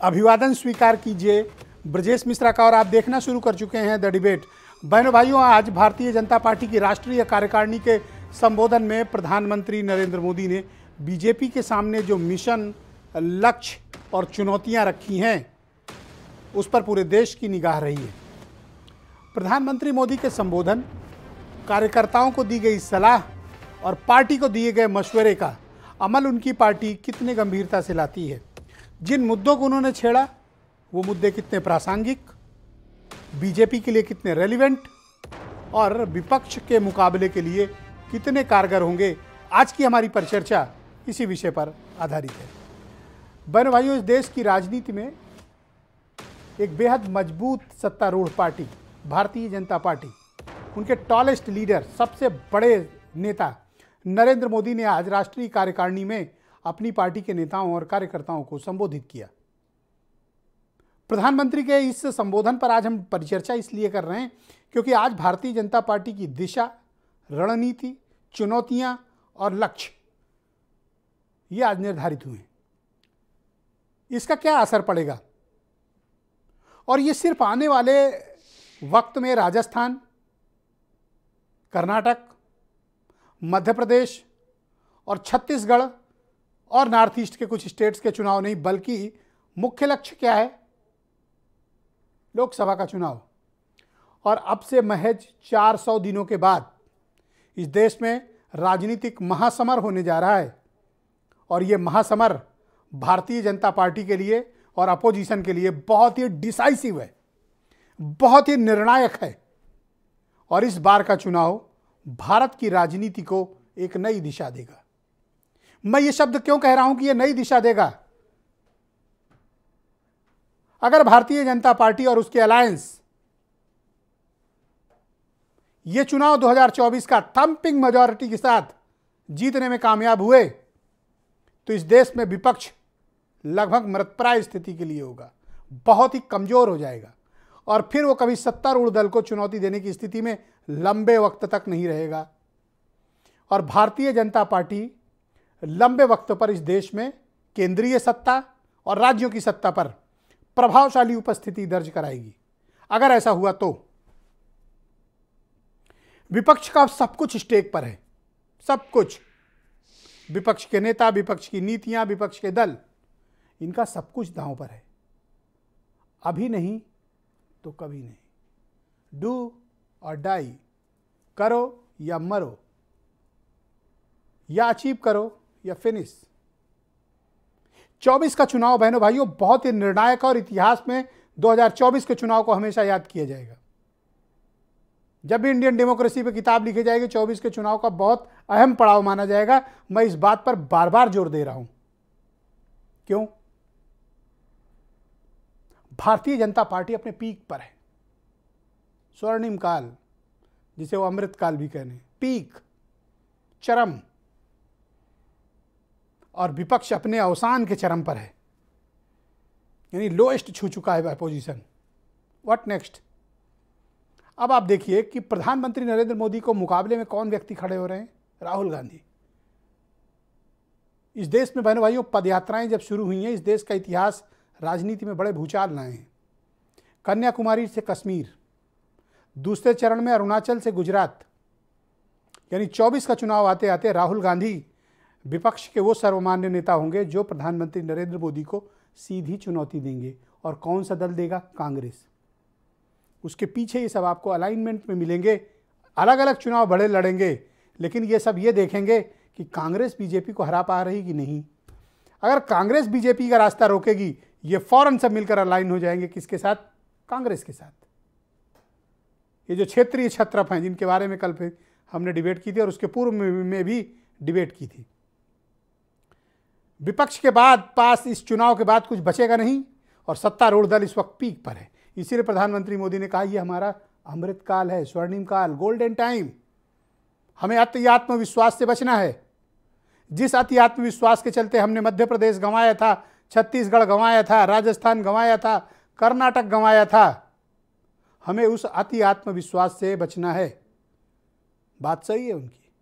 अभिवादन स्वीकार कीजिए ब्रजेश मिश्रा का और आप देखना शुरू कर चुके हैं द डिबेट। बहनों भाइयों, आज भारतीय जनता पार्टी की राष्ट्रीय कार्यकारिणी के संबोधन में प्रधानमंत्री नरेंद्र मोदी ने बीजेपी के सामने जो मिशन, लक्ष्य और चुनौतियां रखी हैं उस पर पूरे देश की निगाह रही है। प्रधानमंत्री मोदी के संबोधन, कार्यकर्ताओं को दी गई सलाह और पार्टी को दिए गए मशवरे का अमल उनकी पार्टी कितने गंभीरता से लाती है। जिन मुद्दों को उन्होंने छेड़ा वो मुद्दे कितने प्रासंगिक, बीजेपी के लिए कितने रेलिवेंट और विपक्ष के मुकाबले के लिए कितने कारगर होंगे, आज की हमारी परिचर्चा इसी विषय पर आधारित है। बहनों भाइयों, इस देश की राजनीति में एक बेहद मजबूत सत्तारूढ़ पार्टी भारतीय जनता पार्टी, उनके टॉलेस्ट लीडर, सबसे बड़े नेता नरेंद्र मोदी ने आज राष्ट्रीय कार्यकारिणी में अपनी पार्टी के नेताओं और कार्यकर्ताओं को संबोधित किया। प्रधानमंत्री के इस संबोधन पर आज हम परिचर्चा इसलिए कर रहे हैं क्योंकि आज भारतीय जनता पार्टी की दिशा, रणनीति, चुनौतियां और लक्ष्य ये आज निर्धारित हुए। इसका क्या असर पड़ेगा और ये सिर्फ आने वाले वक्त में राजस्थान, कर्नाटक, मध्य प्रदेश और छत्तीसगढ़ और नॉर्थ ईस्ट के कुछ स्टेट्स के चुनाव नहीं, बल्कि मुख्य लक्ष्य क्या है? लोकसभा का चुनाव। और अब से महज 400 दिनों के बाद इस देश में राजनीतिक महासमर होने जा रहा है और ये महासमर भारतीय जनता पार्टी के लिए और अपोजिशन के लिए बहुत ही डिसाइसिव है, बहुत ही निर्णायक है। और इस बार का चुनाव भारत की राजनीति को एक नई दिशा देगा। मैं ये शब्द क्यों कह रहा हूं कि ये नई दिशा देगा? अगर भारतीय जनता पार्टी और उसके अलायंस ये चुनाव 2024 का थंपिंग मेजॉरिटी के साथ जीतने में कामयाब हुए तो इस देश में विपक्ष लगभग मृतप्राय स्थिति के लिए होगा, बहुत ही कमजोर हो जाएगा और फिर वो कभी सत्तारूढ़ दल को चुनौती देने की स्थिति में लंबे वक्त तक नहीं रहेगा। और भारतीय जनता पार्टी लंबे वक्त पर इस देश में केंद्रीय सत्ता और राज्यों की सत्ता पर प्रभावशाली उपस्थिति दर्ज कराएगी। अगर ऐसा हुआ तो विपक्ष का सब कुछ स्टेक पर है, सब कुछ। विपक्ष के नेता, विपक्ष की नीतियां, विपक्ष के दल, इनका सब कुछ दांव पर है। अभी नहीं तो कभी नहीं। डू और डाई, करो या मरो, या अचीव करो या फिनिश। 24 का चुनाव बहनों भाइयों बहुत ही निर्णायक और इतिहास में 2024 के चुनाव को हमेशा याद किया जाएगा। जब भी इंडियन डेमोक्रेसी पे किताब लिखी जाएगी 24 के चुनाव का बहुत अहम पड़ाव माना जाएगा। मैं इस बात पर बार बार जोर दे रहा हूं। क्यों? भारतीय जनता पार्टी अपने पीक पर है, स्वर्णिम काल, जिसे वो अमृत काल भी कहने, पीक, चरम। और विपक्ष अपने अवसान के चरम पर है, यानी लोएस्ट छू चुका है अपोजिशन। What next? अब आप देखिए कि प्रधानमंत्री नरेंद्र मोदी को मुकाबले में कौन व्यक्ति खड़े हो रहे हैं? राहुल गांधी। इस देश में बहनों भाइयों पदयात्राएं जब शुरू हुई हैं, इस देश का इतिहास राजनीति में बड़े भूचाल लाए हैं। कन्याकुमारी से कश्मीर, दूसरे चरण में अरुणाचल से गुजरात, यानी 24 का चुनाव आते आते राहुल गांधी विपक्ष के वो सर्वमान्य नेता होंगे जो प्रधानमंत्री नरेंद्र मोदी को सीधी चुनौती देंगे। और कौन सा दल देगा? कांग्रेस। उसके पीछे ये सब आपको अलाइनमेंट में मिलेंगे। अलग अलग चुनाव बड़े लड़ेंगे, लेकिन ये सब ये देखेंगे कि कांग्रेस बीजेपी को हरा पा रही कि नहीं। अगर कांग्रेस बीजेपी का रास्ता रोकेगी, ये फौरन सब मिलकर अलाइन हो जाएंगे। किसके साथ? कांग्रेस के साथ। ये जो क्षेत्रीय छत्रप हैं जिनके बारे में कल फिर हमने डिबेट की थी और उसके पूर्व में भी डिबेट की थी, विपक्ष के पास इस चुनाव के बाद कुछ बचेगा नहीं और सत्तारूढ़ दल इस वक्त पीक पर है। इसीलिए प्रधानमंत्री मोदी ने कहा यह हमारा अमृत काल है, स्वर्णिम काल, गोल्डन टाइम। हमें अति आत्मविश्वास से बचना है। जिस अति आत्मविश्वास के चलते हमने मध्य प्रदेश गंवाया था, छत्तीसगढ़ गंवाया था, राजस्थान गंवाया था, कर्नाटक गंवाया था, हमें उस अति आत्मविश्वास से बचना है। बात सही है उनकी।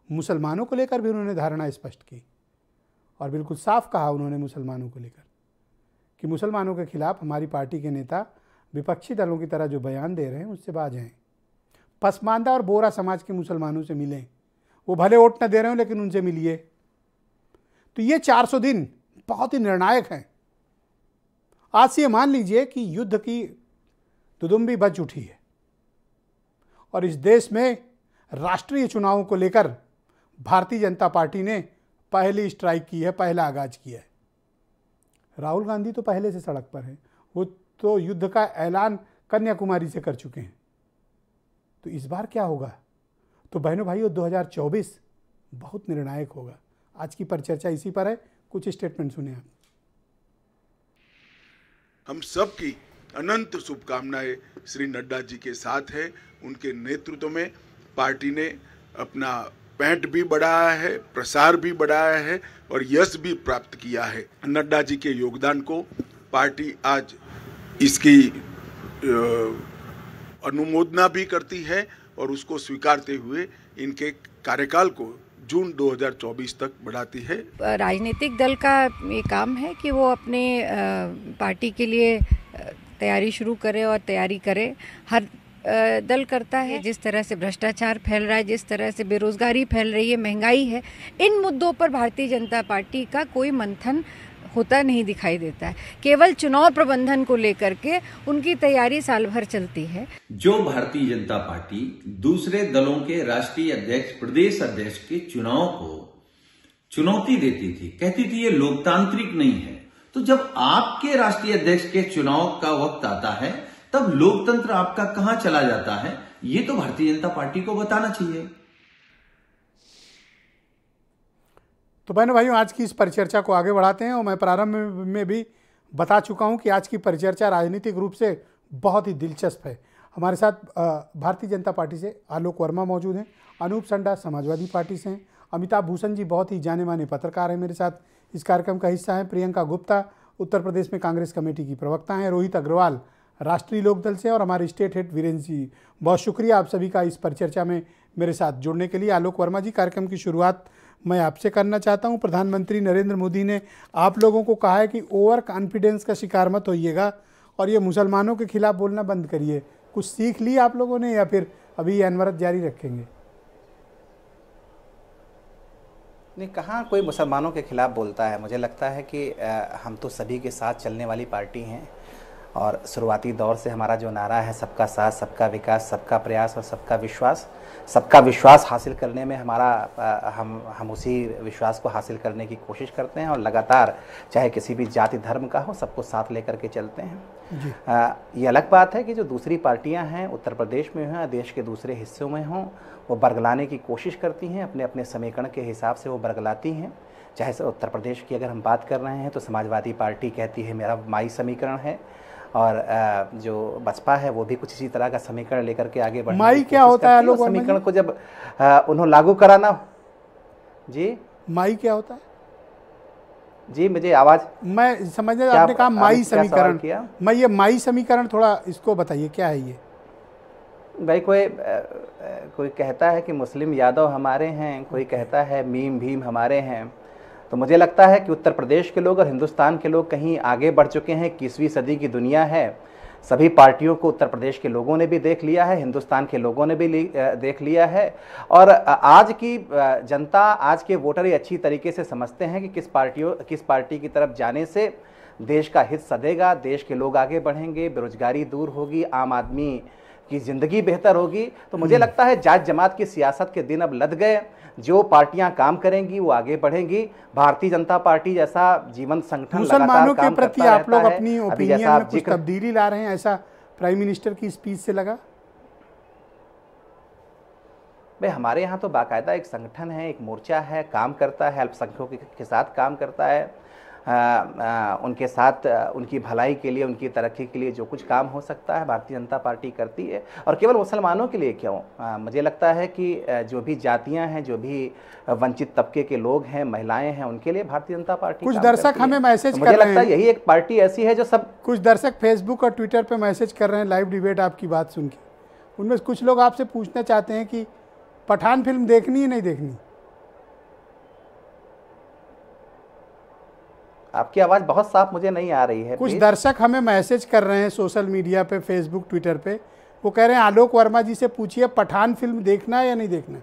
मुसलमानों को लेकर भी उन्होंने धारणा स्पष्ट की और बिल्कुल साफ कहा उन्होंने मुसलमानों को लेकर कि मुसलमानों के खिलाफ हमारी पार्टी के नेता विपक्षी दलों की तरह जो बयान दे रहे हैं उससे बाज हैं। पसमानदा और बोरा समाज के मुसलमानों से मिलें, वो भले वोट न दे रहे हो लेकिन उनसे मिलिए। तो ये 400 दिन बहुत ही निर्णायक हैं। आज से मान लीजिए कि युद्ध की दुदुम्बी बज उठी है और इस देश में राष्ट्रीय चुनावों को लेकर भारतीय जनता पार्टी ने पहली स्ट्राइक की है, पहला आगाज किया है। राहुल गांधी तो पहले से सड़क पर है, वो तो युद्ध का ऐलान कन्याकुमारी से कर चुके हैं। तो इस बार क्या होगा? तो बहनों भाइयों 2024 बहुत निर्णायक होगा। आज की परिचर्चा इसी पर है। कुछ स्टेटमेंट सुने आप। हम सब की अनंत शुभकामनाएं श्री नड्डा जी के साथ है। उनके नेतृत्व में पार्टी ने अपना पैंट भी बढ़ाया है, प्रसार भी बढ़ाया है और यश भी प्राप्त किया है। नड्डा जी के योगदान को पार्टी आज इसकी अनुमोदना भी करती है और उसको स्वीकारते हुए इनके कार्यकाल को जून 2024 तक बढ़ाती है। राजनीतिक दल का ये काम है कि वो अपने पार्टी के लिए तैयारी शुरू करे और तैयारी करे। हर दल करता है। जिस तरह से भ्रष्टाचार फैल रहा है, जिस तरह से बेरोजगारी फैल रही है, महंगाई है, इन मुद्दों पर भारतीय जनता पार्टी का कोई मंथन होता नहीं दिखाई देता है। केवल चुनाव प्रबंधन को लेकर के उनकी तैयारी साल भर चलती है। जो भारतीय जनता पार्टी दूसरे दलों के राष्ट्रीय अध्यक्ष, प्रदेश अध्यक्ष के चुनाव को चुनौती देती थी, कहती थी ये लोकतांत्रिक नहीं है, तो जब आपके राष्ट्रीय अध्यक्ष के चुनाव का वक्त आता है तब लोकतंत्र आपका कहां चला जाता है, ये तो भारतीय जनता पार्टी को बताना चाहिए। तो बहनों भाइयों, आज की इस परिचर्चा को आगे बढ़ाते हैं और मैं प्रारंभ में भी बता चुका हूं कि आज की परिचर्चा राजनीतिक रूप से बहुत ही दिलचस्प है। हमारे साथ भारतीय जनता पार्टी से आलोक वर्मा मौजूद हैं, अनूप संडा समाजवादी पार्टी से हैं, अमिताभ भूषण जी बहुत ही जाने माने पत्रकार हैं, मेरे साथ इस कार्यक्रम का हिस्सा हैं, प्रियंका गुप्ता उत्तर प्रदेश में कांग्रेस कमेटी की प्रवक्ता हैं, रोहित अग्रवाल राष्ट्रीय लोकदल से और हमारे स्टेट हेड वीरेंद्र जी। बहुत शुक्रिया आप सभी का इस परिचर्चा में मेरे साथ जुड़ने के लिए। आलोक वर्मा जी, कार्यक्रम की शुरुआत मैं आपसे करना चाहता हूं। प्रधानमंत्री नरेंद्र मोदी ने आप लोगों को कहा है कि ओवर कॉन्फिडेंस का शिकार मत होइएगा और ये मुसलमानों के खिलाफ बोलना बंद करिए। कुछ सीख ली आप लोगों ने या फिर अभी ये अनवरत जारी रखेंगे? नहीं, कहाँ कोई मुसलमानों के खिलाफ बोलता है। मुझे लगता है कि हम तो सभी के साथ चलने वाली पार्टी हैं और शुरुआती दौर से हमारा जो नारा है सबका साथ, सबका विकास, सबका प्रयास और सबका विश्वास हासिल करने में हमारा हम उसी विश्वास को हासिल करने की कोशिश करते हैं और लगातार चाहे किसी भी जाति धर्म का हो सबको साथ लेकर के चलते हैं। ये अलग बात है कि जो दूसरी पार्टियां हैं उत्तर प्रदेश में हों या देश के दूसरे हिस्सों में हों, वो बरगलाने की कोशिश करती हैं, अपने अपने समीकरण के हिसाब से वो बरगलाती हैं। चाहे उत्तर प्रदेश की अगर हम बात कर रहे हैं तो समाजवादी पार्टी कहती है मेरा माई समीकरण है और जो बसपा है वो भी कुछ इसी तरह का समीकरण लेकर के आगे बढ़। माई क्या होता है लोग समीकरण को जब उन्होंने लागू कराना। जी, माई क्या होता है? जी, मुझे आवाज मैं समझ रहा, आपने कहा माई समीकरण, मैं ये माई समीकरण थोड़ा इसको बताइए क्या है ये? भाई कोई कहता है कि मुस्लिम यादव हमारे हैं, कोई कहता है मीम भीम हमारे हैं। तो मुझे लगता है कि उत्तर प्रदेश के लोग और हिंदुस्तान के लोग कहीं आगे बढ़ चुके हैं। 21वीं सदी की दुनिया है। सभी पार्टियों को उत्तर प्रदेश के लोगों ने भी देख लिया है, हिंदुस्तान के लोगों ने भी देख लिया है और आज की जनता, आज के वोटर ये अच्छी तरीके से समझते हैं कि किस पार्टी की तरफ जाने से देश का हित सधेगा, देश के लोग आगे बढ़ेंगे, बेरोजगारी दूर होगी, आम आदमी की ज़िंदगी बेहतर होगी। तो मुझे लगता है जात जमात की सियासत के दिन अब लद गए। जो पार्टियां काम करेंगी वो आगे बढ़ेंगी। भारतीय जनता पार्टी जैसा जीवन संगठन मुसलमानों के प्रति आप लोग अपनी ओपिनियन में कुछ तब्दीली ला रहे हैं, ऐसा प्राइम मिनिस्टर की स्पीच से लगा? भाई हमारे यहाँ तो बाकायदा एक संगठन है, एक मोर्चा है, काम करता है, अल्पसंख्यकों के साथ काम करता है, उनके साथ उनकी भलाई के लिए, उनकी तरक्की के लिए जो कुछ काम हो सकता है भारतीय जनता पार्टी करती है। और केवल मुसलमानों के लिए क्यों, मुझे लगता है कि जो भी जातियां हैं, जो भी वंचित तबके के लोग हैं, महिलाएं हैं, उनके लिए भारतीय जनता पार्टी कुछ दर्शक हमें मैसेज कर रहे हैं। मुझे लगता है यही एक पार्टी ऐसी है जो सब कुछ दर्शक फेसबुक और ट्विटर पर मैसेज कर रहे हैं लाइव डिबेट आपकी बात सुन के। उनमें कुछ लोग आपसे पूछना चाहते हैं कि पठान फिल्म देखनी है नहीं देखनी? आपकी आवाज़ बहुत साफ मुझे नहीं आ रही है। कुछ प्लीज। दर्शक हमें मैसेज कर रहे हैं सोशल मीडिया पे, फेसबुक, ट्विटर पे। वो कह रहे हैं आलोक वर्मा जी से पूछिए पठान फिल्म देखना है या नहीं देखना।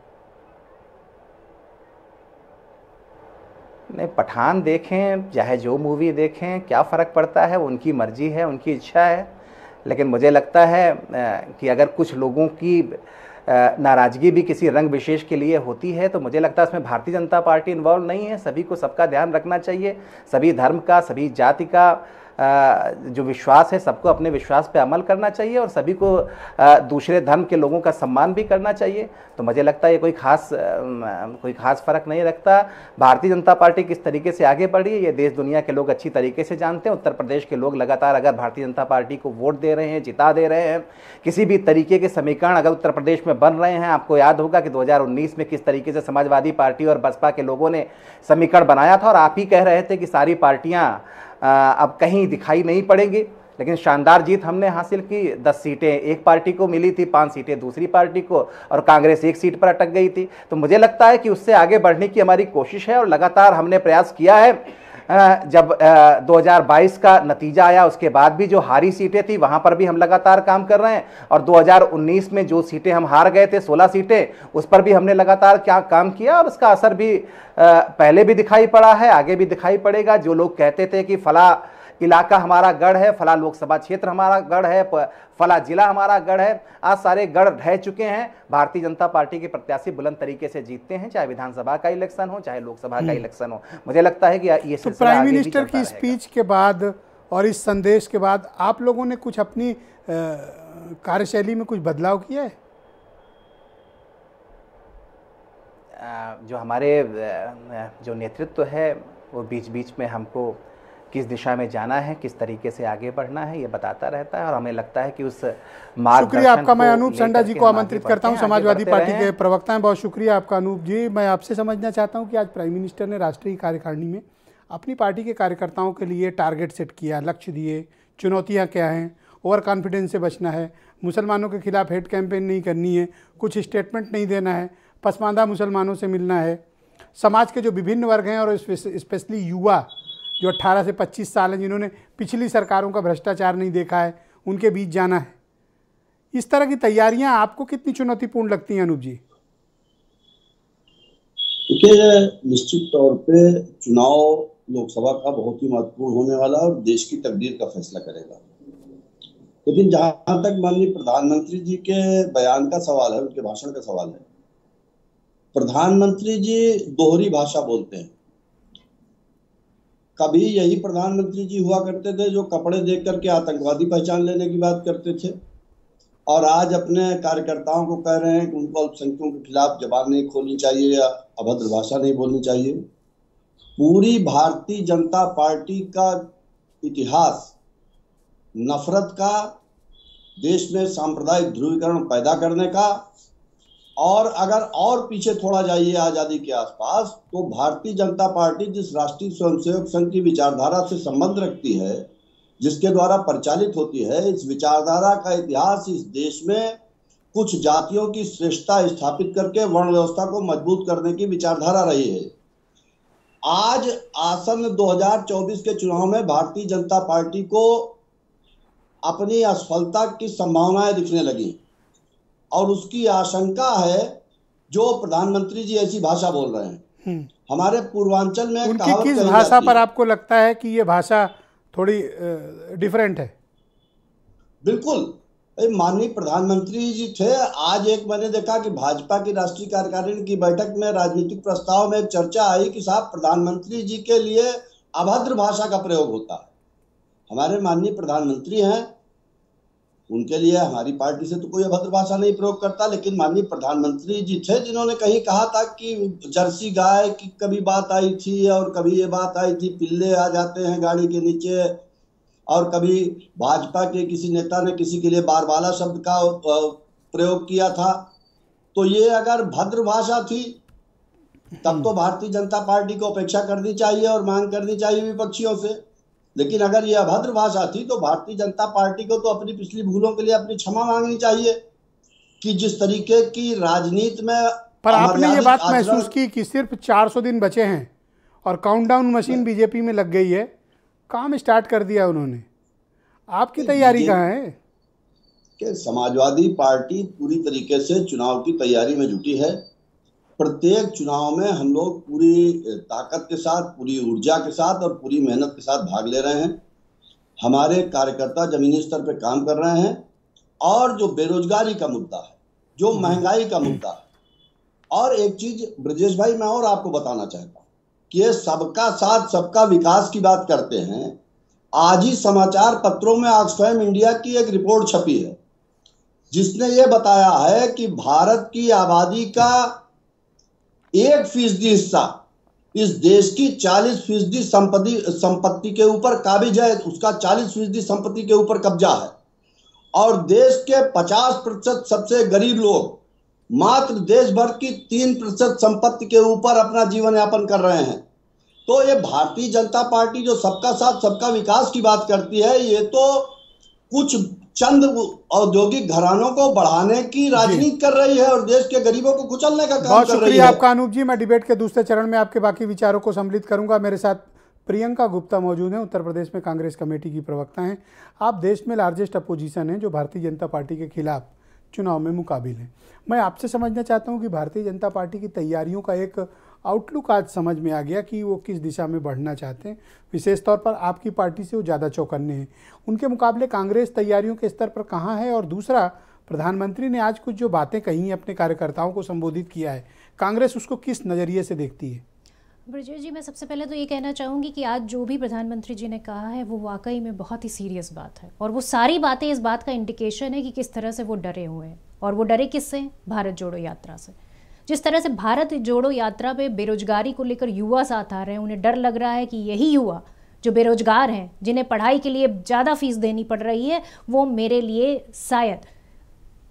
नहीं, पठान देखें चाहे जो मूवी देखें, क्या फ़र्क पड़ता है, उनकी मर्जी है, उनकी इच्छा है। लेकिन मुझे लगता है कि अगर कुछ लोगों की नाराज़गी भी किसी रंग विशेष के लिए होती है तो मुझे लगता है उसमें भारतीय जनता पार्टी इन्वॉल्व नहीं है। सभी को सबका ध्यान रखना चाहिए, सभी धर्म का, सभी जाति का जो विश्वास है सबको अपने विश्वास पे अमल करना चाहिए और सभी को दूसरे धर्म के लोगों का सम्मान भी करना चाहिए। तो मुझे लगता है ये कोई खास फ़र्क नहीं रखता। भारतीय जनता पार्टी किस तरीके से आगे बढ़ी है ये देश दुनिया के लोग अच्छी तरीके से जानते हैं। उत्तर प्रदेश के लोग लगातार अगर भारतीय जनता पार्टी को वोट दे रहे हैं, जिता दे रहे हैं, किसी भी तरीके के समीकरण अगर उत्तर प्रदेश में बन रहे हैं, आपको याद होगा कि 2019 में किस तरीके से समाजवादी पार्टी और बसपा के लोगों ने समीकरण बनाया था और आप ही कह रहे थे कि सारी पार्टियां अब कहीं दिखाई नहीं पड़ेंगी। लेकिन शानदार जीत हमने हासिल की। 10 सीटें एक पार्टी को मिली थी, 5 सीटें दूसरी पार्टी को, और कांग्रेस 1 सीट पर अटक गई थी। तो मुझे लगता है कि उससे आगे बढ़ने की हमारी कोशिश है और लगातार हमने प्रयास किया है। जब 2022 का नतीजा आया उसके बाद भी जो हारी सीटें थी वहां पर भी हम लगातार काम कर रहे हैं और 2019 में जो सीटें हम हार गए थे 16 सीटें, उस पर भी हमने लगातार क्या काम किया और उसका असर भी पहले भी दिखाई पड़ा है, आगे भी दिखाई पड़ेगा। जो लोग कहते थे कि फला इलाका हमारा गढ़ है, फला लोकसभा क्षेत्र हमारा गढ़ है, फला जिला हमारा गढ़ है, आज सारे गढ़ ढह चुके हैं। भारतीय जनता पार्टी के प्रत्याशी बुलंद तरीके से जीतते हैं, चाहे विधानसभा का इलेक्शन हो चाहे लोकसभा का इलेक्शन हो। मुझे लगता है कि ये तो प्राइम मिनिस्टर की स्पीच के बाद और इस संदेश के बाद आप लोगों ने कुछ अपनी कार्यशैली में कुछ बदलाव किया है? जो हमारे जो नेतृत्व है वो बीच बीच में हमको किस दिशा में जाना है, किस तरीके से आगे बढ़ना है, ये बताता रहता है और हमें लगता है कि उस मार्गदर्शन। शुक्रिया आपका। मैं अनूप संडा जी को आमंत्रित करता हूं, समाजवादी पार्टी के प्रवक्ता हैं। बहुत शुक्रिया आपका अनूप जी। मैं आपसे समझना चाहता हूं कि आज प्राइम मिनिस्टर ने राष्ट्रीय कार्यकारिणी में अपनी पार्टी के कार्यकर्ताओं के लिए टारगेट सेट किया, लक्ष्य दिए, चुनौतियाँ क्या हैं, ओवर कॉन्फिडेंस से बचना है, मुसलमानों के खिलाफ हेट कैंपेन नहीं करनी है, कुछ स्टेटमेंट नहीं देना है, पसमानदा मुसलमानों से मिलना है, समाज के जो विभिन्न वर्ग हैं और स्पेशली युवा जो 18 से 25 साल हैं जिन्होंने पिछली सरकारों का भ्रष्टाचार नहीं देखा है, उनके बीच जाना है। इस तरह की तैयारियां आपको कितनी चुनौतीपूर्ण लगती हैं अनूप जी? देखिए, निश्चित तौर पे चुनाव लोकसभा का बहुत ही महत्वपूर्ण होने वाला और देश की तकदीर का फैसला करेगा। लेकिन जहां तक माननीय प्रधानमंत्री जी के बयान का सवाल है, उनके भाषण का सवाल है, प्रधानमंत्री जी दोहरी भाषा बोलते हैं। कभी यही प्रधानमंत्री जी हुआ करते थे जो कपड़े देख करके आतंकवादी पहचान लेने की बात करते थे और आज अपने कार्यकर्ताओं को कह रहे हैं कि उनको अल्पसंख्यकों के खिलाफ जबान नहीं खोलनी चाहिए या अभद्र भाषा नहीं बोलनी चाहिए। पूरी भारतीय जनता पार्टी का इतिहास नफरत का, देश में सांप्रदायिक ध्रुवीकरण पैदा करने का, और अगर और पीछे थोड़ा जाइए आज़ादी के आसपास तो भारतीय जनता पार्टी जिस राष्ट्रीय स्वयंसेवक संघ की विचारधारा से संबंध रखती है, जिसके द्वारा परिचालित होती है, इस विचारधारा का इतिहास इस देश में कुछ जातियों की श्रेष्ठता स्थापित करके वर्ण व्यवस्था को मजबूत करने की विचारधारा रही है। आज आसन्न 2024 के चुनाव में भारतीय जनता पार्टी को अपनी असफलता की संभावनाएं दिखने लगी और उसकी आशंका है जो प्रधानमंत्री जी ऐसी भाषा बोल रहे हैं। हमारे पूर्वांचल में उनकी किस भाषा पर आपको लगता है कि ये भाषा थोड़ी डिफरेंट है? बिल्कुल, माननीय प्रधानमंत्री जी थे। आज एक मैंने देखा कि भाजपा की राष्ट्रीय कार्यकारिणी की बैठक में राजनीतिक प्रस्ताव में एक चर्चा आई कि साहब प्रधानमंत्री जी के लिए अभद्र भाषा का प्रयोग होता है। हमारे माननीय प्रधानमंत्री हैं, उनके लिए हमारी पार्टी से तो कोई अभद्र भाषा नहीं प्रयोग करता, लेकिन माननीय प्रधानमंत्री जी थे जिन्होंने कहीं कहा था कि जर्सी गाय की कभी बात आई थी और कभी ये बात आई थी पिल्ले आ जाते हैं गाड़ी के नीचे, और कभी भाजपा के किसी नेता ने किसी के लिए बारबाला शब्द का प्रयोग किया था। तो ये अगर भद्र भाषा थी तब तो भारतीय जनता पार्टी को अपेक्षा करनी चाहिए और मांग करनी चाहिए विपक्षियों से। लेकिन अगर ये अभद्र भाषा थी तो भारतीय जनता पार्टी को तो अपनी पिछली भूलों के लिए अपनी क्षमा मांगनी चाहिए कि जिस तरीके की राजनीति में। पर आपने ये बात महसूस की कि सिर्फ 400 दिन बचे हैं और काउंटडाउन मशीन बीजेपी में लग गई है काम स्टार्ट कर दिया उन्होंने, आपकी तैयारी कहाँ है? कि समाजवादी पार्टी पूरी तरीके से चुनाव की तैयारी में जुटी है। प्रत्येक चुनाव में हम लोग पूरी ताकत के साथ, पूरी ऊर्जा के साथ और पूरी मेहनत के साथ भाग ले रहे हैं। हमारे कार्यकर्ता जमीनी स्तर पे काम कर रहे हैं और जो बेरोजगारी का मुद्दा है, जो महंगाई का मुद्दा है, और एक चीज ब्रजेश भाई मैं और आपको बताना चाहता हूँ कि ये सबका साथ सबका विकास की बात करते हैं। आज ही समाचार पत्रों में ऑक्सफैम इंडिया की एक रिपोर्ट छपी है जिसने ये बताया है कि भारत की आबादी का 1% हिस्सा इस देश की 40% संपत्ति के ऊपर काबिज है, उसका 40% संपत्ति के ऊपर कब्जा है, और देश के 50% सबसे गरीब लोग मात्र देश भर की 3% संपत्ति के ऊपर अपना जीवन यापन कर रहे हैं। तो ये भारतीय जनता पार्टी जो सबका साथ सबका विकास की बात करती है, ये तो कुछ चंद औद्योगिक घरानों को बढ़ाने की राजनीति कर रही है और देश के गरीबों को कुचलने का काम कर रही है। बहुत शुक्रिया आपका अनूप जी। मैं डिबेट के दूसरे चरण में आपके बाकी विचारों को सम्मिलित करूंगा। मेरे साथ प्रियंका गुप्ता मौजूद हैं, उत्तर प्रदेश में कांग्रेस कमेटी की प्रवक्ता हैं। आप देश में लार्जेस्ट अपोजिशन हैं जो भारतीय जनता पार्टी के खिलाफ चुनाव में मुकाबिल हैं। मैं आपसे समझना चाहता हूं कि भारतीय जनता पार्टी की तैयारियों का एक आउटलुक आज समझ में आ गया कि वो किस दिशा में बढ़ना चाहते हैं। विशेष तौर पर आपकी पार्टी से वो ज़्यादा चौकन्ने हैं। उनके मुकाबले कांग्रेस तैयारियों के स्तर पर कहाँ है? और दूसरा, प्रधानमंत्री ने आज कुछ जो बातें कही अपने कार्यकर्ताओं को संबोधित किया है, कांग्रेस उसको किस नज़रिए से देखती है? ब्रजेश जी, मैं सबसे पहले तो ये कहना चाहूँगी कि आज जो भी प्रधानमंत्री जी ने कहा है वो वाकई में बहुत ही सीरियस बात है, और वो सारी बातें इस बात का इंडिकेशन है कि किस तरह से वो डरे हुए हैं। और वो डरे किससे? भारत जोड़ो यात्रा से। जिस तरह से भारत जोड़ो यात्रा पे बेरोजगारी को लेकर युवा साथ आ रहे हैं, उन्हें डर लग रहा है कि यही युवा जो बेरोजगार हैं, जिन्हें पढ़ाई के लिए ज़्यादा फीस देनी पड़ रही है, वो मेरे लिए शायद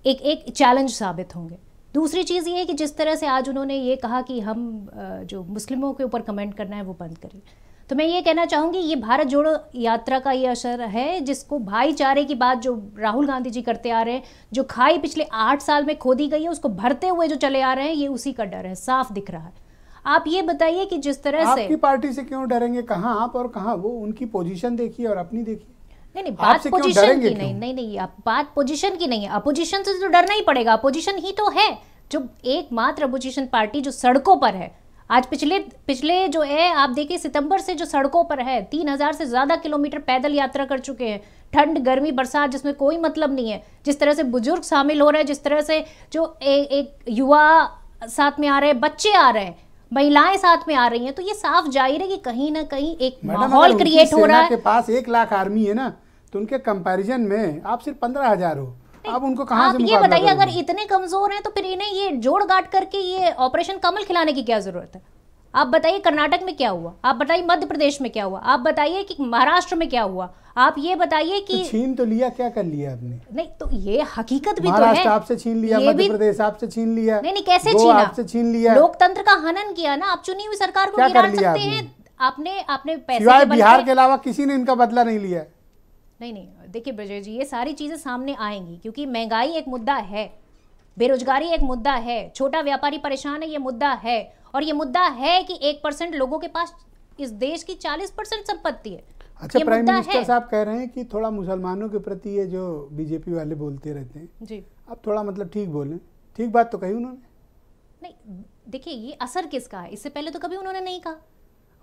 एक चैलेंज साबित होंगे। दूसरी चीज़ ये है कि जिस तरह से आज उन्होंने ये कहा कि हम जो मुस्लिमों के ऊपर कमेंट करना है वो बंद करिए, तो मैं ये कहना चाहूँगी ये भारत जोड़ो यात्रा का ये असर है, जिसको भाईचारे की बात जो राहुल गांधी जी करते आ रहे हैं, जो खाई पिछले 8 साल में खोदी गई है उसको भरते हुए जो चले आ रहे हैं, ये उसी का डर है, साफ दिख रहा है। आप ये बताइए कि जिस तरह से आपकी पार्टी से क्यों डरेंगे? कहाँ आप और कहाँ वो? उनकी पोजीशन देखिए और अपनी देखिए। नहीं, बात पोजीशन की नहीं, आप बात पोजीशन की नहीं है। अपोजिशन से तो डरना ही पड़ेगा, अपोजिशन ही तो है जो एकमात्र अपोजिशन पार्टी जो सड़कों पर है। आज पिछले जो है आप देखिए सितंबर से जो सड़कों पर है, 3000 से ज़्यादा किलोमीटर पैदल यात्रा कर चुके हैं, ठंड गर्मी बरसात जिसमें कोई मतलब नहीं है। जिस तरह से बुजुर्ग शामिल हो रहे हैं, जिस तरह से जो एक युवा साथ में आ रहे हैं, बच्चे आ रहे हैं, महिलाएं साथ में आ रही हैं, तो ये साफ जाहिर है कि कहीं ना कहीं एक माहौल क्रिएट हो रहा है। के पास 1 लाख आर्मी है ना, तो उनके कंपैरिजन में आप सिर्फ 15,000 हो। आप उनको कहां से ये बताइए, अगर इतने कमजोर हैं तो फिर इन्हें ये जोड़ गांठ करके ये ऑपरेशन कमल खिलाने की क्या जरूरत है? आप बताइए कर्नाटक में क्या हुआ, आप बताइए मध्य प्रदेश में क्या हुआ, आप बताइए कि महाराष्ट्र में क्या हुआ, आप ये बताइए कि छीन तो लिया, क्या कर लिया आपने? नहीं तो ये हकीकत भी तो है। महाराष्ट्र आपसे छीन लिया, मध्य प्रदेश आपसे छीन लिया। नहीं कैसे छीना? आपसे छीन लिया। लोकतंत्र का हनन किया ना। आप चुनी हुई सरकार को गिरा सकते हैं, आपने पैसे सिवाय बिहार के अलावा किसी ने इनका बदला नहीं लिया। नहीं, देखिए ब्रजेश जी, ये सारी चीजें सामने आएंगी क्योंकि महंगाई एक मुद्दा है, बेरोजगारी एक मुद्दा है, छोटा व्यापारी परेशान है, ये मुद्दा है, और ये मुद्दा है कि 1% लोगों के पास इस देश की 40% संपत्ति है। अच्छा, प्राइम मिनिस्टर साहब कह रहे हैं कि थोड़ा मुसलमानों के प्रति ये जो बीजेपी वाले बोलते रहते हैं जी, आप थोड़ा मतलब ठीक बोलें। ठीक बात तो कही उन्होंने। नहीं देखिए, ये असर किसका है? इससे पहले तो कभी उन्होंने नहीं कहा।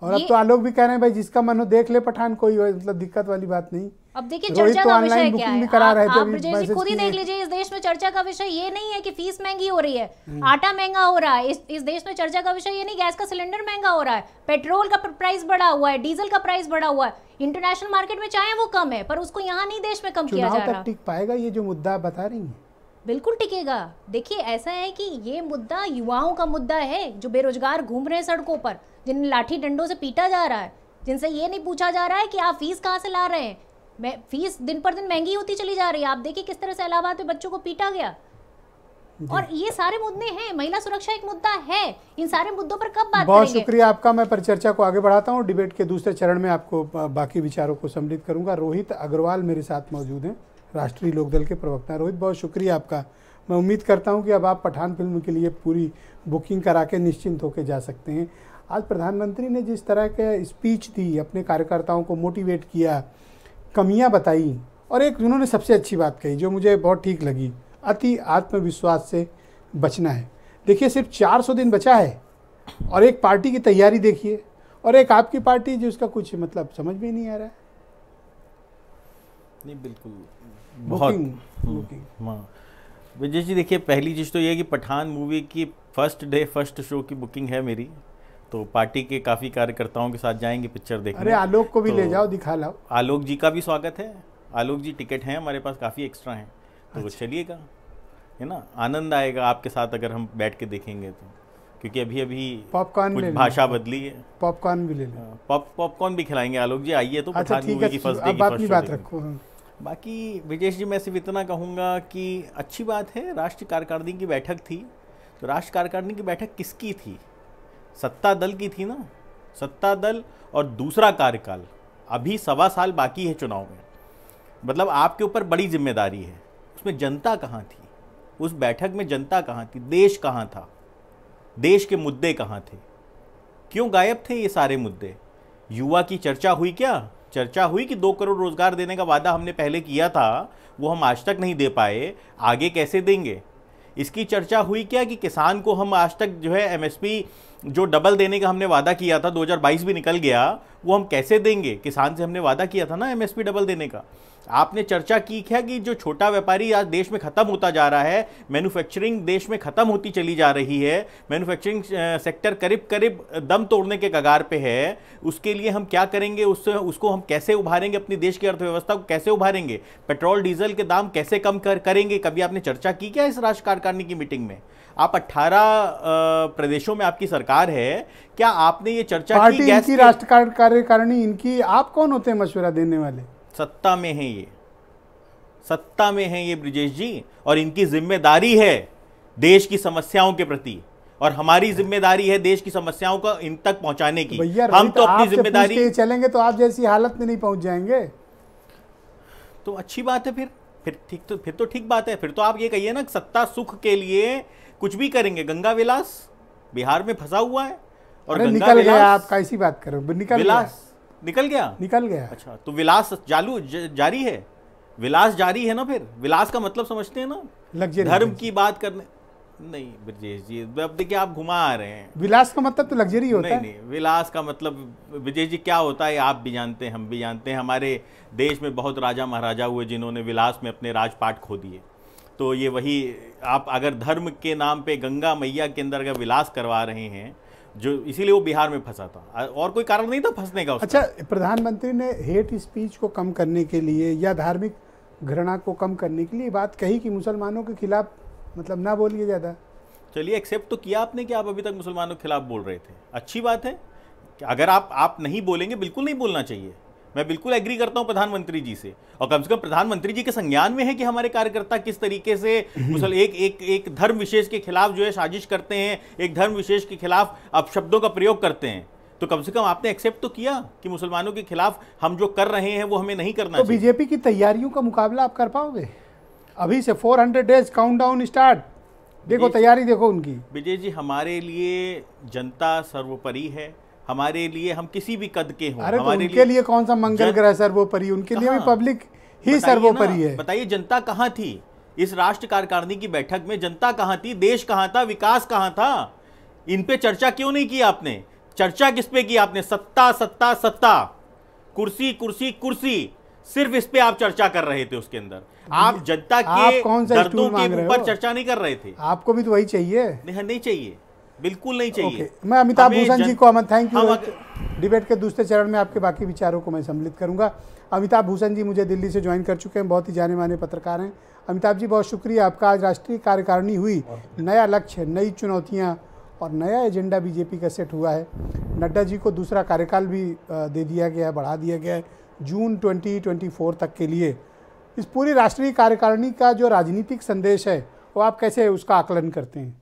और अब तो आलोक भी कह रहे हैं भाई जिसका मन हो देख ले पठान, कोई मतलब दिक्कत वाली बात नहीं। अब देखिए चर्चा का विषय क्या है, आप ब्रजेश जी खुद ही देख लीजिए। इस देश में चर्चा का विषय ये नहीं है कि फीस महंगी हो रही है, आटा महंगा हो रहा है। इस देश में चर्चा का विषय ये नहीं गैस का सिलेंडर महंगा हो रहा है, पेट्रोल का प्राइस बढ़ा हुआ है, डीजल का प्राइस बढ़ा हुआ है। इंटरनेशनल मार्केट में चाहे वो कम है, पर उसको यहाँ नहीं देश में कम किया जा रहा। टिक पाएगा ये जो मुद्दा आप बता रही हैं? बिल्कुल टिकेगा। देखिए ऐसा है कि ये मुद्दा युवाओं का मुद्दा है जो बेरोजगार घूम रहे हैं सड़कों पर, जिन्हें लाठी डंडों से पीटा जा रहा है, जिनसे ये नहीं पूछा जा रहा है कि आप फीस कहाँ से ला रहे हैं। फीस दिन पर दिन महंगी होती चली जा रही है। आप देखिए किस तरह से इलाहाबाद में बच्चों को पीटा गया। और ये सारे मुद्दे हैं, महिला सुरक्षा एक मुद्दा है। इन सारे मुद्दों पर कब बात बहुत करेंगे? शुक्रिया आपका। मैं परिचर्चा को आगे बढ़ाता हूँ। डिबेट के दूसरे चरण में आपको बाकी विचारों को सम्मिलित करूंगा। रोहित अग्रवाल मेरे साथ मौजूद हैं, राष्ट्रीय लोकदल के प्रवक्ता। रोहित, बहुत शुक्रिया आपका। मैं उम्मीद करता हूं कि अब आप पठान फिल्म के लिए पूरी बुकिंग करा के निश्चिंत होकर जा सकते हैं। आज प्रधानमंत्री ने जिस तरह के स्पीच दी, अपने कार्यकर्ताओं को मोटिवेट किया, कमियां बताई, और एक उन्होंने सबसे अच्छी बात कही जो मुझे बहुत ठीक लगी, अति आत्मविश्वास से बचना है। देखिए सिर्फ 400 दिन बचा है और एक पार्टी की तैयारी देखिए, और एक आपकी पार्टी जिसका कुछ मतलब समझ में नहीं आ रहा है। नहीं बिल्कुल बहुत विजय जी, देखिए पहली चीज़ तो ये है कि पठान मूवी की फर्स्ट शो की बुकिंग है मेरी, तो पार्टी के काफ़ी कार्यकर्ताओं के साथ जाएंगे पिक्चर देखने। अरे आलोक को भी ले जाओ, दिखा लाओ। आलोक जी का भी स्वागत है, आलोक जी टिकट हैं हमारे पास, काफ़ी एक्स्ट्रा हैं, तो वो चलिएगा, है ना, आनंद आएगा आपके साथ अगर हम बैठ के देखेंगे तो, क्योंकि अभी पॉपकॉर्न कुछ भाषा बदली है। पॉपकॉर्न भी ले लो। पॉपकॉर्न भी खिलाएंगे आलोक जी, आइए तो। अच्छा ठीक है, अब अपनी बात रखो। बाकी विजेश जी मैं सिर्फ इतना कहूँगा कि अच्छी बात है, राष्ट्रीय कार्यकारिणी की बैठक थी, तो राष्ट्रीय कार्यकारिणी की बैठक किसकी थी? सत्ता दल की थी ना, सत्ता दल, और दूसरा कार्यकाल, अभी 1.25 साल बाकी है चुनाव में, मतलब आपके ऊपर बड़ी जिम्मेदारी है। उसमें जनता कहाँ थी? उस बैठक में जनता कहाँ थी? देश कहाँ था? देश के मुद्दे कहाँ थे? क्यों गायब थे ये सारे मुद्दे? युवा की चर्चा हुई क्या? चर्चा हुई कि 2 करोड़ रोजगार देने का वादा हमने पहले किया था, वो हम आज तक नहीं दे पाए, आगे कैसे देंगे? इसकी चर्चा हुई क्या कि किसान को हम आज तक जो है एमएसपी जो डबल देने का हमने वादा किया था, 2022 भी निकल गया, वो हम कैसे देंगे? किसान से हमने वादा किया था ना एमएसपी डबल देने का। आपने चर्चा की क्या कि जो छोटा व्यापारी आज देश में खत्म होता जा रहा है, मैन्युफैक्चरिंग देश में खत्म होती चली जा रही है, मैन्युफैक्चरिंग सेक्टर करीब करीब दम तोड़ने के कगार पे है, उसके लिए हम क्या करेंगे? उसको हम कैसे उभारेंगे? अपनी देश की अर्थव्यवस्था को कैसे उभारेंगे? पेट्रोल डीजल के दाम कैसे कम करेंगे? कभी आपने चर्चा की क्या इस राष्ट्रीय कार्यकारिणी की मीटिंग में? आप 18 प्रदेशों में आपकी सरकार है, क्या आपने ये चर्चा की? गैस की राष्ट्रीय कार्यकारिणी इनकी, आप कौन होते हैं मशवरा देने वाले? सत्ता में है ये, सत्ता में है ये ब्रिजेश जी, और इनकी जिम्मेदारी है देश की समस्याओं के प्रति, और हमारी जिम्मेदारी है देश की समस्याओं को इन तक पहुंचाने की। हम तो अपनी जिम्मेदारी चलेंगे तो आप जैसी हालत में नहीं पहुंच जाएंगे, तो अच्छी बात है। फिर तो ठीक बात है। फिर तो आप ये कहिए ना, सत्ता सुख के लिए कुछ भी करेंगे। गंगा विलास बिहार में फंसा हुआ है, और गंगा निकल गया। आप कैसी बात करो? निकल गया। अच्छा, तो विलास जारी है, विलास जारी है ना। फिर विलास का मतलब समझते हैं ना, धर्म की बात करने नहीं ब्रजेश जी, अब देखिए आप घुमा रहे हैं। विलास का मतलब तो लग्जरी होता है। नहीं, विलास का मतलब ब्रजेश जी क्या होता है आप भी जानते हैं, हम भी जानते हैं। हमारे देश में बहुत राजा महाराजा हुए जिन्होंने विलास में अपने राजपाट खो दिए। तो ये वही, आप अगर धर्म के नाम पे गंगा मैया के अंदर अगर विलास करवा रहे हैं, जो इसीलिए वो बिहार में फंसा था, और कोई कारण नहीं था फंसने का उसका। अच्छा, प्रधानमंत्री ने हेट स्पीच को कम करने के लिए या धार्मिक घृणा को कम करने के लिए बात कही कि मुसलमानों के खिलाफ मतलब ना बोलिए ज़्यादा। चलिए, एक्सेप्ट तो किया आपने कि आप अभी तक मुसलमानों के खिलाफ बोल रहे थे, अच्छी बात है। अगर आप नहीं बोलेंगे, बिल्कुल नहीं बोलना चाहिए, मैं बिल्कुल एग्री करता हूं प्रधानमंत्री जी से। और कम से कम प्रधानमंत्री जी के संज्ञान में है कि हमारे कार्यकर्ता किस तरीके से एक धर्म विशेष के खिलाफ जो है साजिश करते हैं, एक धर्म विशेष के खिलाफ अपशब्दों का प्रयोग करते हैं। तो कम से कम आपने एक्सेप्ट तो किया कि मुसलमानों के खिलाफ हम जो कर रहे हैं वो हमें नहीं करना चाहिए। बीजेपी की तैयारियों का मुकाबला आप कर पाओगे? अभी से 400 डेज काउंटडाउन स्टार्ट, देखो तैयारी देखो उनकी। विजय जी, हमारे लिए जनता सर्वोपरि है, हमारे लिए हम किसी भी कद के हों। अरे हमारे उनके लिए कौन सा मंगल ग्रह सर्वोपरि? उनके लिए भी पब्लिक ही सर्वोपरि है। बताइए, जनता कहाँ थी इस राष्ट्रीय कार्यकारिणी की बैठक में? जनता कहाँ थी? देश कहाँ था? विकास कहाँ था? इन पे चर्चा क्यों नहीं की आपने? चर्चा किस पे की आपने? सत्ता सत्ता सत्ता, कुर्सी कुर्सी कुर्सी, सिर्फ इस पे आप चर्चा कर रहे थे। उसके अंदर आप जनता के दर्दों के ऊपर चर्चा नहीं कर रहे थे। आपको भी तो वही चाहिए? नहीं चाहिए, बिल्कुल नहीं चाहिए। मैं अमिताभ भूषण जी को थैंक यू। डिबेट के दूसरे चरण में आपके बाकी विचारों को मैं सम्मिलित करूंगा। अमिताभ भूषण जी मुझे दिल्ली से ज्वाइन कर चुके हैं, बहुत ही जाने माने पत्रकार हैं। अमिताभ जी, बहुत शुक्रिया आपका। आज राष्ट्रीय कार्यकारिणी हुई, नया लक्ष्य, नई चुनौतियाँ और नया एजेंडा बीजेपी का सेट हुआ है। नड्डा जी को दूसरा कार्यकाल भी दे दिया गया है, बढ़ा दिया गया है जून 2024 तक के लिए। इस पूरी राष्ट्रीय कार्यकारिणी का जो राजनीतिक संदेश है वो आप कैसे उसका आकलन करते हैं?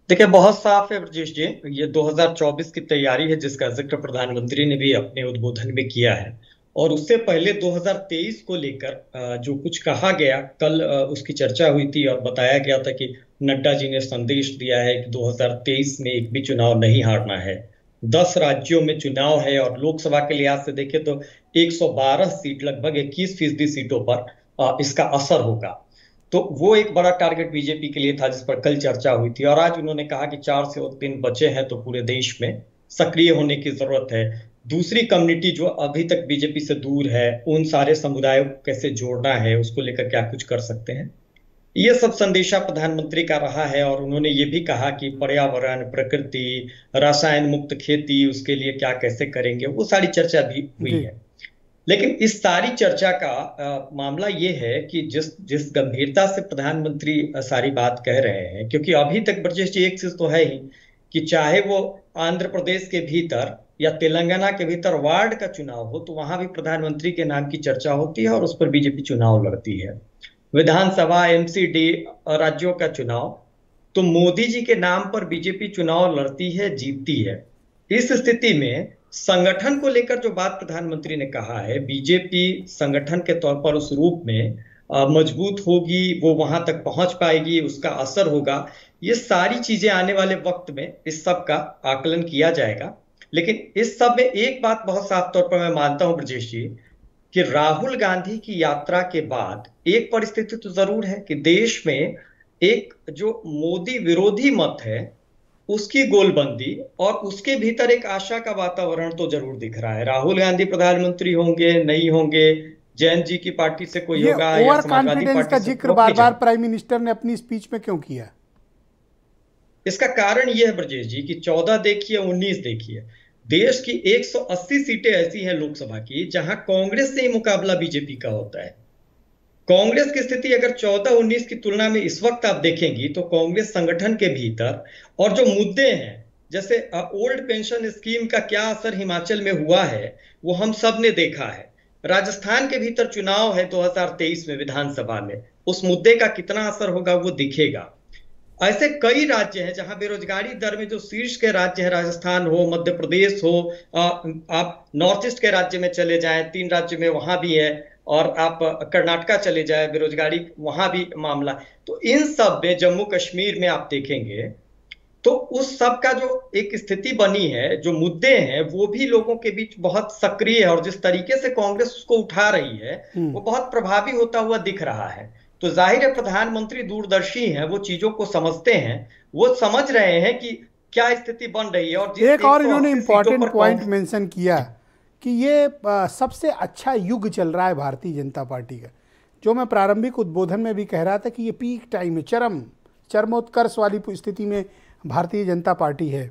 देखिए, बहुत साफ है ब्रजेश जी, ये 2024 की तैयारी है जिसका जिक्र प्रधानमंत्री ने भी अपने उद्बोधन में किया है। और उससे पहले 2023 को लेकर जो कुछ कहा गया, कल उसकी चर्चा हुई थी और बताया गया था कि नड्डा जी ने संदेश दिया है कि 2023 में एक भी चुनाव नहीं हारना है। 10 राज्यों में चुनाव है और लोकसभा के लिहाज से देखें तो 112 सीट, लगभग 21% सीटों पर इसका असर होगा। तो वो एक बड़ा टारगेट बीजेपी के लिए था, जिस पर कल चर्चा हुई थी। और आज उन्होंने कहा कि 4 से और 3 बचे हैं, तो पूरे देश में सक्रिय होने की जरूरत है। दूसरी कम्युनिटी जो अभी तक बीजेपी से दूर है, उन सारे समुदायों को कैसे जोड़ना है, उसको लेकर क्या कुछ कर सकते हैं, ये सब संदेशा प्रधानमंत्री का रहा है। और उन्होंने ये भी कहा कि पर्यावरण, प्रकृति, रसायन मुक्त खेती, उसके लिए क्या कैसे करेंगे, वो सारी चर्चा भी हुई है। लेकिन इस सारी चर्चा का मामला ये है कि जिस गंभीरता से प्रधानमंत्री सारी बात कह रहे हैं, क्योंकि अभी तक ब्रजेश जी एक चीज तो है ही कि चाहे वो आंध्र प्रदेश के भीतर या तेलंगाना के भीतर वार्ड का चुनाव हो, तो वहां भी प्रधानमंत्री के नाम की चर्चा होती है और उस पर बीजेपी चुनाव लड़ती है। विधानसभा, एमसीडी राज्यों का चुनाव, तो मोदी जी के नाम पर बीजेपी चुनाव लड़ती है, जीतती है। इस स्थिति में संगठन को लेकर जो बात प्रधानमंत्री ने कहा है, बीजेपी संगठन के तौर पर उस रूप में मजबूत होगी, वो वहां तक पहुंच पाएगी, उसका असर होगा, ये सारी चीजें आने वाले वक्त में इस सब का आकलन किया जाएगा। लेकिन इस सब में एक बात बहुत साफ तौर पर मैं मानता हूं ब्रजेश जी, कि राहुल गांधी की यात्रा के बाद एक परिस्थिति तो जरूर है कि देश में एक जो मोदी विरोधी मत है उसकी गोलबंदी और उसके भीतर एक आशा का वातावरण तो जरूर दिख रहा है। राहुल गांधी प्रधानमंत्री होंगे, नहीं होंगे, जैन जी की पार्टी से कोई होगा, ओवर कॉन्फिडेंस का जिक्र बार बार प्राइम मिनिस्टर ने अपनी स्पीच में क्यों किया? इसका कारण यह है ब्रजेश जी कि 14 देखिए, 19 देखिए, देश की 180 सीटें ऐसी हैं लोकसभा की जहां कांग्रेस से ही मुकाबला बीजेपी का होता है। कांग्रेस की स्थिति अगर 14-19 की तुलना में इस वक्त आप देखेंगी तो कांग्रेस संगठन के भीतर और जो मुद्दे हैं, जैसे ओल्ड पेंशन स्कीम का क्या असर हिमाचल में हुआ है वो हम सब ने देखा है। राजस्थान के भीतर चुनाव है 2023 में विधानसभा में, उस मुद्दे का कितना असर होगा वो दिखेगा। ऐसे कई राज्य हैं जहां बेरोजगारी दर में जो शीर्ष के राज्य है, राजस्थान हो, मध्य प्रदेश हो, आप नॉर्थ ईस्ट के राज्य में चले जाएं, 3 राज्य में वहां भी है, और आप कर्नाटका चले जाए, बेरोजगारी वहां भी मामला। तो इन सब में, जम्मू कश्मीर में आप देखेंगे तो उस सब का जो एक स्थिति बनी है, जो मुद्दे हैं, वो भी लोगों के बीच बहुत सक्रिय है और जिस तरीके से कांग्रेस उसको उठा रही है वो बहुत प्रभावी होता हुआ दिख रहा है। तो जाहिर है प्रधानमंत्री दूरदर्शी हैं, वो चीजों को समझते हैं, वो समझ रहे हैं कि क्या स्थिति बन रही है। और एक और इन्होंने इंपॉर्टेंट पॉइंट मेंशन किया कि ये सबसे अच्छा युग चल रहा है भारतीय जनता पार्टी का, जो मैं प्रारंभिक उद्बोधन में भी कह रहा था कि ये पीक टाइम है, चरमोत्कर्ष वाली स्थिति में भारतीय जनता पार्टी है।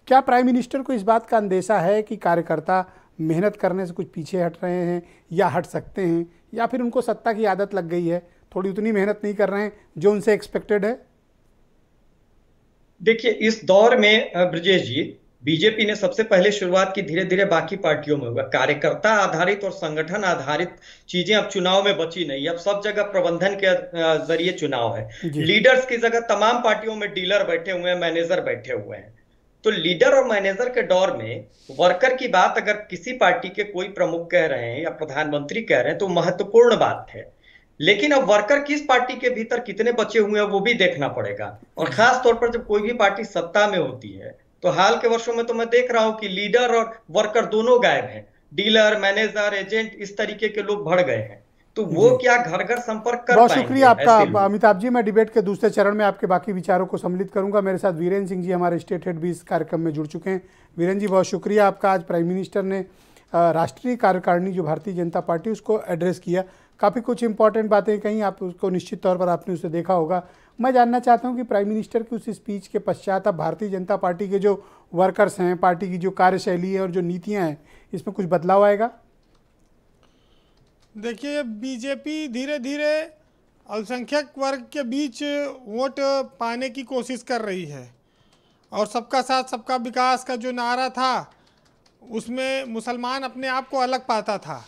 क्या प्राइम मिनिस्टर को इस बात का अंदेशा है कि कार्यकर्ता मेहनत करने से कुछ पीछे हट रहे हैं या हट सकते हैं, या फिर उनको सत्ता की आदत लग गई है, थोड़ी उतनी मेहनत नहीं कर रहे हैं जो उनसे एक्सपेक्टेड है? देखिए, इस दौर में ब्रजेश जी, बीजेपी ने सबसे पहले शुरुआत की, धीरे धीरे बाकी पार्टियों में हुआ। कार्यकर्ता आधारित और संगठन आधारित चीजें अब चुनाव में बची नहीं, अब सब जगह प्रबंधन के जरिए चुनाव है। लीडर्स की जगह तमाम पार्टियों में डीलर बैठे हुए हैं, मैनेजर बैठे हुए हैं। तो लीडर और मैनेजर के दौर में वर्कर की बात अगर किसी पार्टी के कोई प्रमुख कह रहे हैं या प्रधानमंत्री कह रहे हैं तो महत्वपूर्ण बात है, लेकिन अब वर्कर किस पार्टी के भीतर कितने बचे हुए हैं वो भी देखना पड़ेगा। और खास तौर पर जब कोई भी पार्टी सत्ता में होती है तो हाल के वर्षों में तो मैं देख रहा हूं कि लीडर और वर्कर दोनों गायब हैं, डीलर, मैनेजर, एजेंट, इस तरीके के लोग बढ़ गए हैं। तो वो क्या घर घर संपर्क कर बहुत शुक्रिया आपका अमिताभ जी। मैं डिबेट के दूसरे चरण में आपके बाकी विचारों को सम्मिलित करूंगा। मेरे साथ वीरेंद्र सिंह जी हमारे स्टेट हेड भी इस कार्यक्रम में जुड़ चुके हैं। वीरेंद्र जी, बहुत शुक्रिया आपका। आज प्राइम मिनिस्टर ने राष्ट्रीय कार्यकारिणी जो भारतीय जनता पार्टी उसको एड्रेस किया, काफ़ी कुछ इंपॉर्टेंट बातें कहीं, आप उसको निश्चित तौर पर आपने उसे देखा होगा। मैं जानना चाहता हूं कि प्राइम मिनिस्टर की उस स्पीच के पश्चात अब भारतीय जनता पार्टी के जो वर्कर्स हैं, पार्टी की जो कार्यशैली है और जो नीतियां हैं, इसमें कुछ बदलाव आएगा? देखिए, बीजेपी धीरे धीरे अल्पसंख्यक वर्ग के बीच वोट पाने की कोशिश कर रही है और सबका साथ सबका विकास का जो नारा था उसमें मुसलमान अपने आप को अलग पाता था।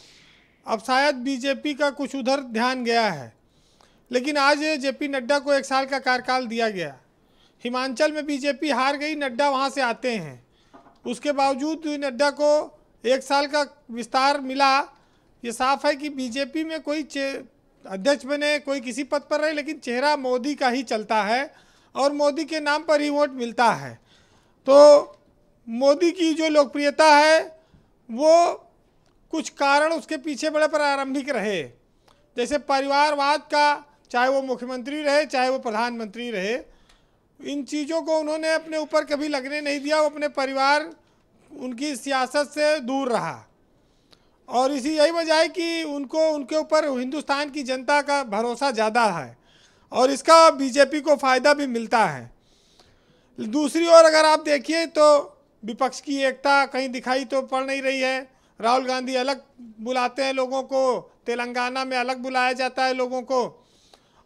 अब शायद बीजेपी का कुछ उधर ध्यान गया है, लेकिन आज जेपी नड्डा को 1 साल का कार्यकाल दिया गया। हिमाचल में बीजेपी हार गई, नड्डा वहां से आते हैं, उसके बावजूद नड्डा को 1 साल का विस्तार मिला, ये साफ है कि बीजेपी में कोई अध्यक्ष बने, कोई किसी पद पर रहे, लेकिन चेहरा मोदी का ही चलता है और मोदी के नाम पर ही वोट मिलता है। तो मोदी की जो लोकप्रियता है वो कुछ कारण उसके पीछे बड़े प्रारंभिक रहे, जैसे परिवारवाद का, चाहे वो मुख्यमंत्री रहे चाहे वो प्रधानमंत्री रहे, इन चीज़ों को उन्होंने अपने ऊपर कभी लगने नहीं दिया। वो अपने परिवार, उनकी सियासत से दूर रहा और इसी यही वजह है कि उनको उनके ऊपर हिंदुस्तान की जनता का भरोसा ज़्यादा है और इसका बीजेपी को फ़ायदा भी मिलता है। दूसरी ओर अगर आप देखिए तो विपक्ष की एकता कहीं दिखाई तो पड़ नहीं रही है। राहुल गांधी अलग बुलाते हैं लोगों को, तेलंगाना में अलग बुलाया जाता है लोगों को,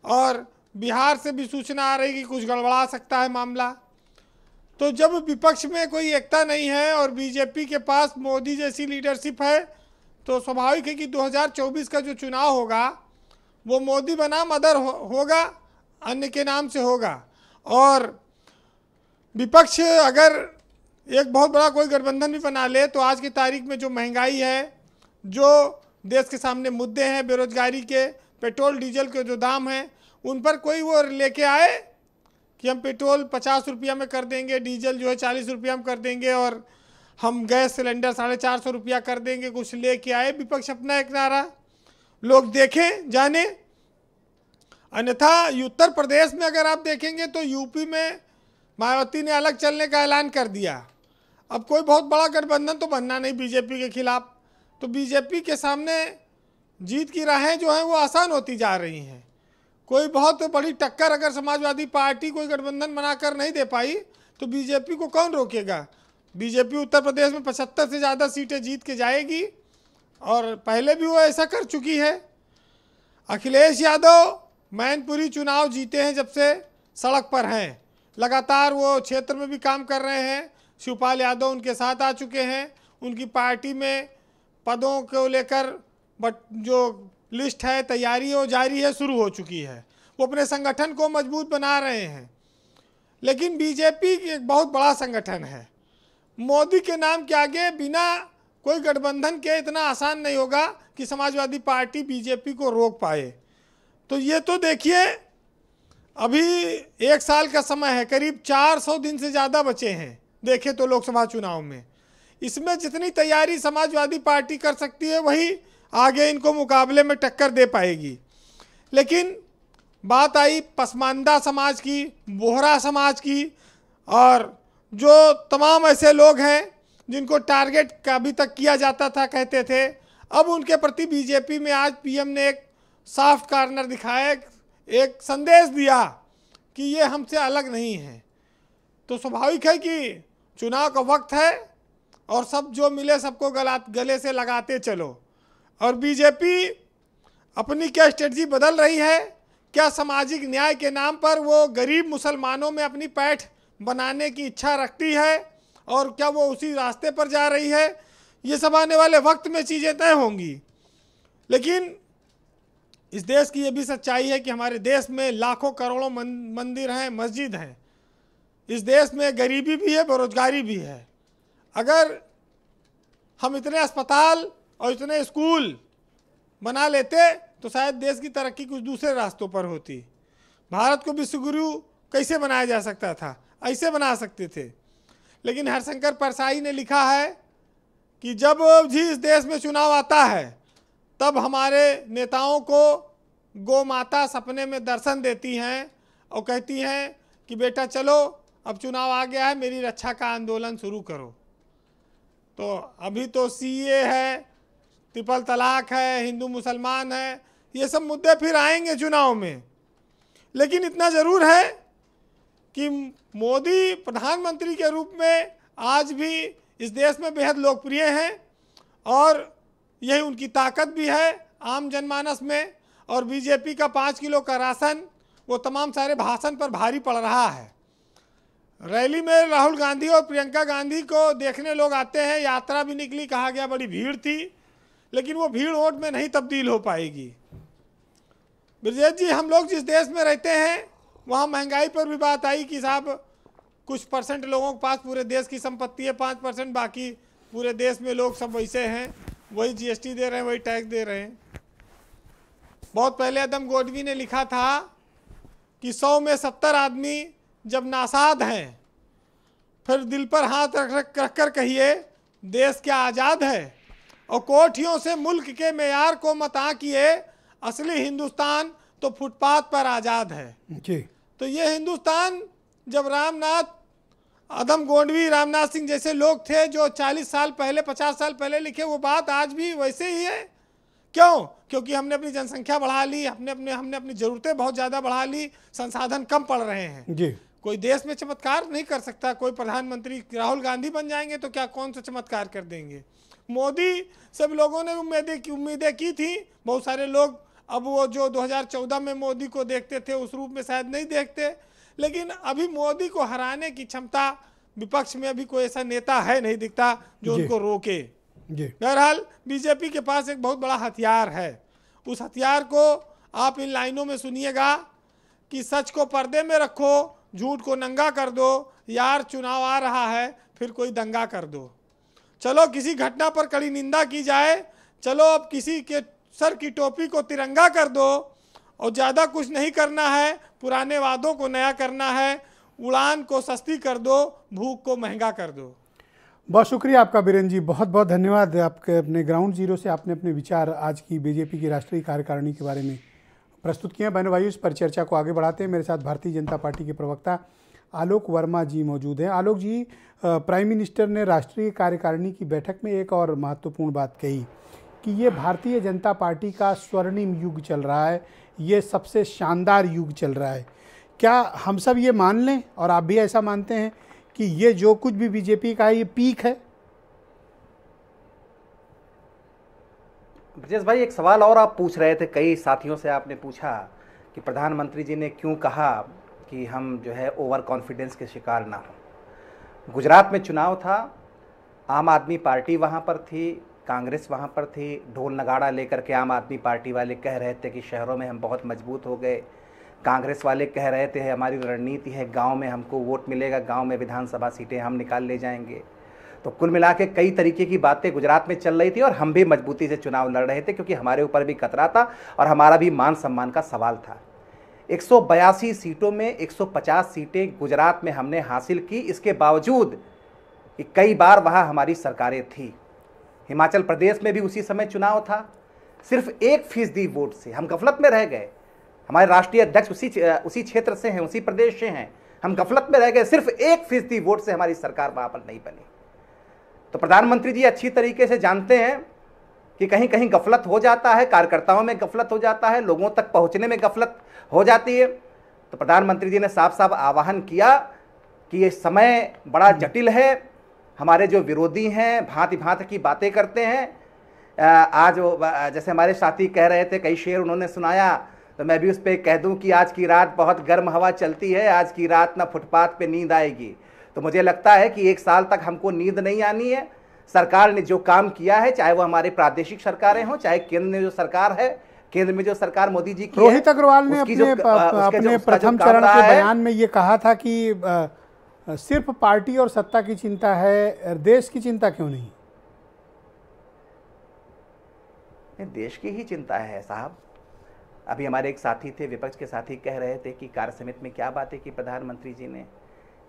और बिहार से भी सूचना आ रही कि कुछ गड़बड़ा सकता है मामला। तो जब विपक्ष में कोई एकता नहीं है और बीजेपी के पास मोदी जैसी लीडरशिप है तो स्वाभाविक है कि 2024 का जो चुनाव होगा वो मोदी बनाम अदर होगा, अन्य के नाम से होगा। और विपक्ष अगर एक बहुत बड़ा कोई गठबंधन भी बना ले तो आज की तारीख में जो महंगाई है, जो देश के सामने मुद्दे हैं, बेरोजगारी के, पेट्रोल डीजल के जो दाम हैं, उन पर कोई वो लेके आए कि हम पेट्रोल 50 रुपया में कर देंगे, डीजल जो है 40 रुपया में कर देंगे और हम गैस सिलेंडर 450 रुपया कर देंगे, कुछ लेके आए विपक्ष अपना एक नारा, लोग देखें जाने। अन्यथा उत्तर प्रदेश में अगर आप देखेंगे तो यूपी में मायावती ने अलग चलने का ऐलान कर दिया। अब कोई बहुत बड़ा गठबंधन तो बनना नहीं बीजेपी के खिलाफ, तो बीजेपी के सामने जीत की राहें जो हैं वो आसान होती जा रही हैं। कोई बहुत बड़ी टक्कर अगर समाजवादी पार्टी कोई गठबंधन बनाकर नहीं दे पाई तो बीजेपी को कौन रोकेगा। बीजेपी उत्तर प्रदेश में 75 से ज़्यादा सीटें जीत के जाएगी और पहले भी वो ऐसा कर चुकी है। अखिलेश यादव मैनपुरी चुनाव जीते हैं जब से सड़क पर हैं, लगातार वो क्षेत्र में भी काम कर रहे हैं। शिवपाल यादव उनके साथ आ चुके हैं, उनकी पार्टी में पदों को लेकर जो लिस्ट है, तैयारी हो जारी है, शुरू हो चुकी है। वो अपने संगठन को मजबूत बना रहे हैं। लेकिन बीजेपी एक बहुत बड़ा संगठन है, मोदी के नाम के आगे बिना कोई गठबंधन के इतना आसान नहीं होगा कि समाजवादी पार्टी बीजेपी को रोक पाए। तो ये तो देखिए अभी 1 साल का समय है, करीब 400 दिन से ज़्यादा बचे हैं देखे तो लोकसभा चुनाव में। इसमें जितनी तैयारी समाजवादी पार्टी कर सकती है वही आगे इनको मुकाबले में टक्कर दे पाएगी। लेकिन बात आई पसमानदा समाज की, बोहरा समाज की, और जो तमाम ऐसे लोग हैं जिनको टारगेट अभी तक किया जाता था, कहते थे, अब उनके प्रति बीजेपी में आज पीएम ने एक सॉफ्ट कॉर्नर दिखाया, एक संदेश दिया कि ये हमसे अलग नहीं है। तो स्वाभाविक है कि चुनाव का वक्त है और सब जो मिले सबको गले से लगाते चलो। और बीजेपी अपनी क्या स्ट्रेटजी बदल रही है, क्या सामाजिक न्याय के नाम पर वो गरीब मुसलमानों में अपनी पैठ बनाने की इच्छा रखती है और क्या वो उसी रास्ते पर जा रही है, ये सब आने वाले वक्त में चीज़ें तय होंगी। लेकिन इस देश की ये भी सच्चाई है कि हमारे देश में लाखों करोड़ों मंदिर हैं, मस्जिद हैं। इस देश में गरीबी भी है, बेरोजगारी भी है। अगर हम इतने अस्पताल और इतने स्कूल बना लेते तो शायद देश की तरक्की कुछ दूसरे रास्तों पर होती। भारत को विश्वगुरु कैसे बनाया जा सकता था, ऐसे बना सकते थे। लेकिन हरशंकर परसाई ने लिखा है कि जब भी इस देश में चुनाव आता है तब हमारे नेताओं को गौ माता सपने में दर्शन देती हैं और कहती हैं कि बेटा चलो अब चुनाव आ गया है, मेरी रक्षा का आंदोलन शुरू करो। तो अभी तो सीए है, ट्रिपल तलाक है, हिंदू मुसलमान है, ये सब मुद्दे फिर आएंगे चुनाव में। लेकिन इतना ज़रूर है कि मोदी प्रधानमंत्री के रूप में आज भी इस देश में बेहद लोकप्रिय हैं और यही उनकी ताकत भी है आम जनमानस में। और बीजेपी का 5 किलो का राशन वो तमाम सारे भाषण पर भारी पड़ रहा है। रैली में राहुल गांधी और प्रियंका गांधी को देखने लोग आते हैं, यात्रा भी निकली, कहा गया बड़ी भीड़ थी, लेकिन वो भीड़ वोट में नहीं तब्दील हो पाएगी। ब्रजेश जी, हम लोग जिस देश में रहते हैं वहाँ महंगाई पर भी बात आई कि साहब कुछ परसेंट लोगों के पास पूरे देश की संपत्ति है, 5% बाकी पूरे देश में लोग सब वैसे हैं। वही जीएसटी दे रहे हैं, वही टैक्स दे रहे हैं। बहुत पहले अदम गोडवी ने लिखा था कि 100 में 70 आदमी जब नासाद हैं, फिर दिल पर हाथ रख कर कहिए देश क्या आज़ाद है, और कोठियों से मुल्क के मेयार को मता किए, असली हिंदुस्तान तो फुटपाथ पर आज़ाद है। जी। तो ये हिंदुस्तान जब अदम गोडवी, रामनाथ सिंह जैसे लोग थे जो 40 साल पहले, 50 साल पहले लिखे, वो बात आज भी वैसे ही है। क्यों? क्योंकि हमने अपनी जनसंख्या बढ़ा ली, हमने अपनी ज़रूरतें बहुत ज़्यादा बढ़ा ली, संसाधन कम पड़ रहे हैं। जी। कोई देश में चमत्कार नहीं कर सकता। कोई प्रधानमंत्री राहुल गांधी बन जाएंगे तो क्या कौन सा चमत्कार कर देंगे। मोदी सब लोगों ने उम्मीदें की थी। बहुत सारे लोग अब वो जो 2014 में मोदी को देखते थे उस रूप में शायद नहीं देखते, लेकिन अभी मोदी को हराने की क्षमता विपक्ष में अभी कोई ऐसा नेता है नहीं दिखता जो उनको रोके। बहरहाल बीजेपी के पास एक बहुत बड़ा हथियार है। उस हथियार को आप इन लाइनों में सुनिएगा कि सच को पर्दे में रखो, झूठ को नंगा कर दो, यार चुनाव आ रहा है फिर कोई दंगा कर दो। चलो किसी घटना पर कड़ी निंदा की जाए, चलो अब किसी के सर की टोपी को तिरंगा कर दो, और ज़्यादा कुछ नहीं करना है, पुराने वादों को नया करना है, उड़ान को सस्ती कर दो, भूख को महंगा कर दो। बहुत शुक्रिया आपका बीरेन जी, बहुत बहुत धन्यवाद। आपके अपने ग्राउंड जीरो से आपने अपने विचार आज की बीजेपी की राष्ट्रीय कार्यकारिणी के बारे में प्रस्तुत किए। बहनों भाइयों, इस पर चर्चा को आगे बढ़ाते हैं। मेरे साथ भारतीय जनता पार्टी के प्रवक्ता आलोक वर्मा जी मौजूद हैं। आलोक जी, प्राइम मिनिस्टर ने राष्ट्रीय कार्यकारिणी की बैठक में एक और महत्वपूर्ण बात कही कि ये भारतीय जनता पार्टी का स्वर्णिम युग चल रहा है, ये सबसे शानदार युग चल रहा है। क्या हम सब ये मान लें और आप भी ऐसा मानते हैं कि ये जो कुछ भी बीजेपी का है ये पीक है? ब्रजेश भाई, एक सवाल और आप पूछ रहे थे, कई साथियों से आपने पूछा कि प्रधानमंत्री जी ने क्यों कहा कि हम जो है ओवर कॉन्फिडेंस के शिकार ना हो। गुजरात में चुनाव था, आम आदमी पार्टी वहाँ पर थी, कांग्रेस वहाँ पर थी, ढोल नगाड़ा लेकर के आम आदमी पार्टी वाले कह रहे थे कि शहरों में हम बहुत मजबूत हो गए, कांग्रेस वाले कह रहे थे हमारी रणनीति है गांव में हमको वोट मिलेगा, गांव में विधानसभा सीटें हम निकाल ले जाएंगे। तो कुल मिला के कई तरीके की बातें गुजरात में चल रही थी और हम भी मजबूती से चुनाव लड़ रहे थे क्योंकि हमारे ऊपर भी खतरा था और हमारा भी मान सम्मान का सवाल था। 182 सीटों में 150 सीटें गुजरात में हमने हासिल की, इसके बावजूद कि कई बार वहाँ हमारी सरकारें थी। हिमाचल प्रदेश में भी उसी समय चुनाव था, सिर्फ 1% वोट से हम गफलत में रह गए। हमारे राष्ट्रीय अध्यक्ष उसी क्षेत्र से हैं, उसी प्रदेश से हैं, हम गफलत में रह गए, सिर्फ 1% वोट से हमारी सरकार वहाँ पर नहीं बनी। तो प्रधानमंत्री जी अच्छी तरीके से जानते हैं कि कहीं कहीं गफलत हो जाता है, कार्यकर्ताओं में गफलत हो जाता है, लोगों तक पहुँचने में गफलत हो जाती है। तो प्रधानमंत्री जी ने साफ साफ आह्वान किया कि ये समय बड़ा जटिल है, हमारे जो विरोधी हैं भांति भांति की बातें करते हैं। आज जैसे हमारे साथी कह रहे थे, कई शेर उन्होंने सुनाया, तो मैं भी उस पर कह दूं कि आज की रात बहुत गर्म हवा चलती है, आज की रात ना फुटपाथ पे नींद आएगी। तो मुझे लगता है कि 1 साल तक हमको नींद नहीं आनी है। सरकार ने जो काम किया है, चाहे वो हमारे प्रादेशिक सरकारें हों, चाहे केंद्र में जो सरकार है, केंद्र में जो सरकार मोदी जी की रोहित अग्रवाल ने अपने प्रथम चरण के बयान में ये कहा था कि सिर्फ पार्टी और सत्ता की चिंता है, देश की चिंता क्यों नहीं? देश की ही चिंता है साहब। अभी हमारे एक साथी थे, विपक्ष के साथी, कह रहे थे कि कार्य समिति में क्या बातें की प्रधानमंत्री जी ने,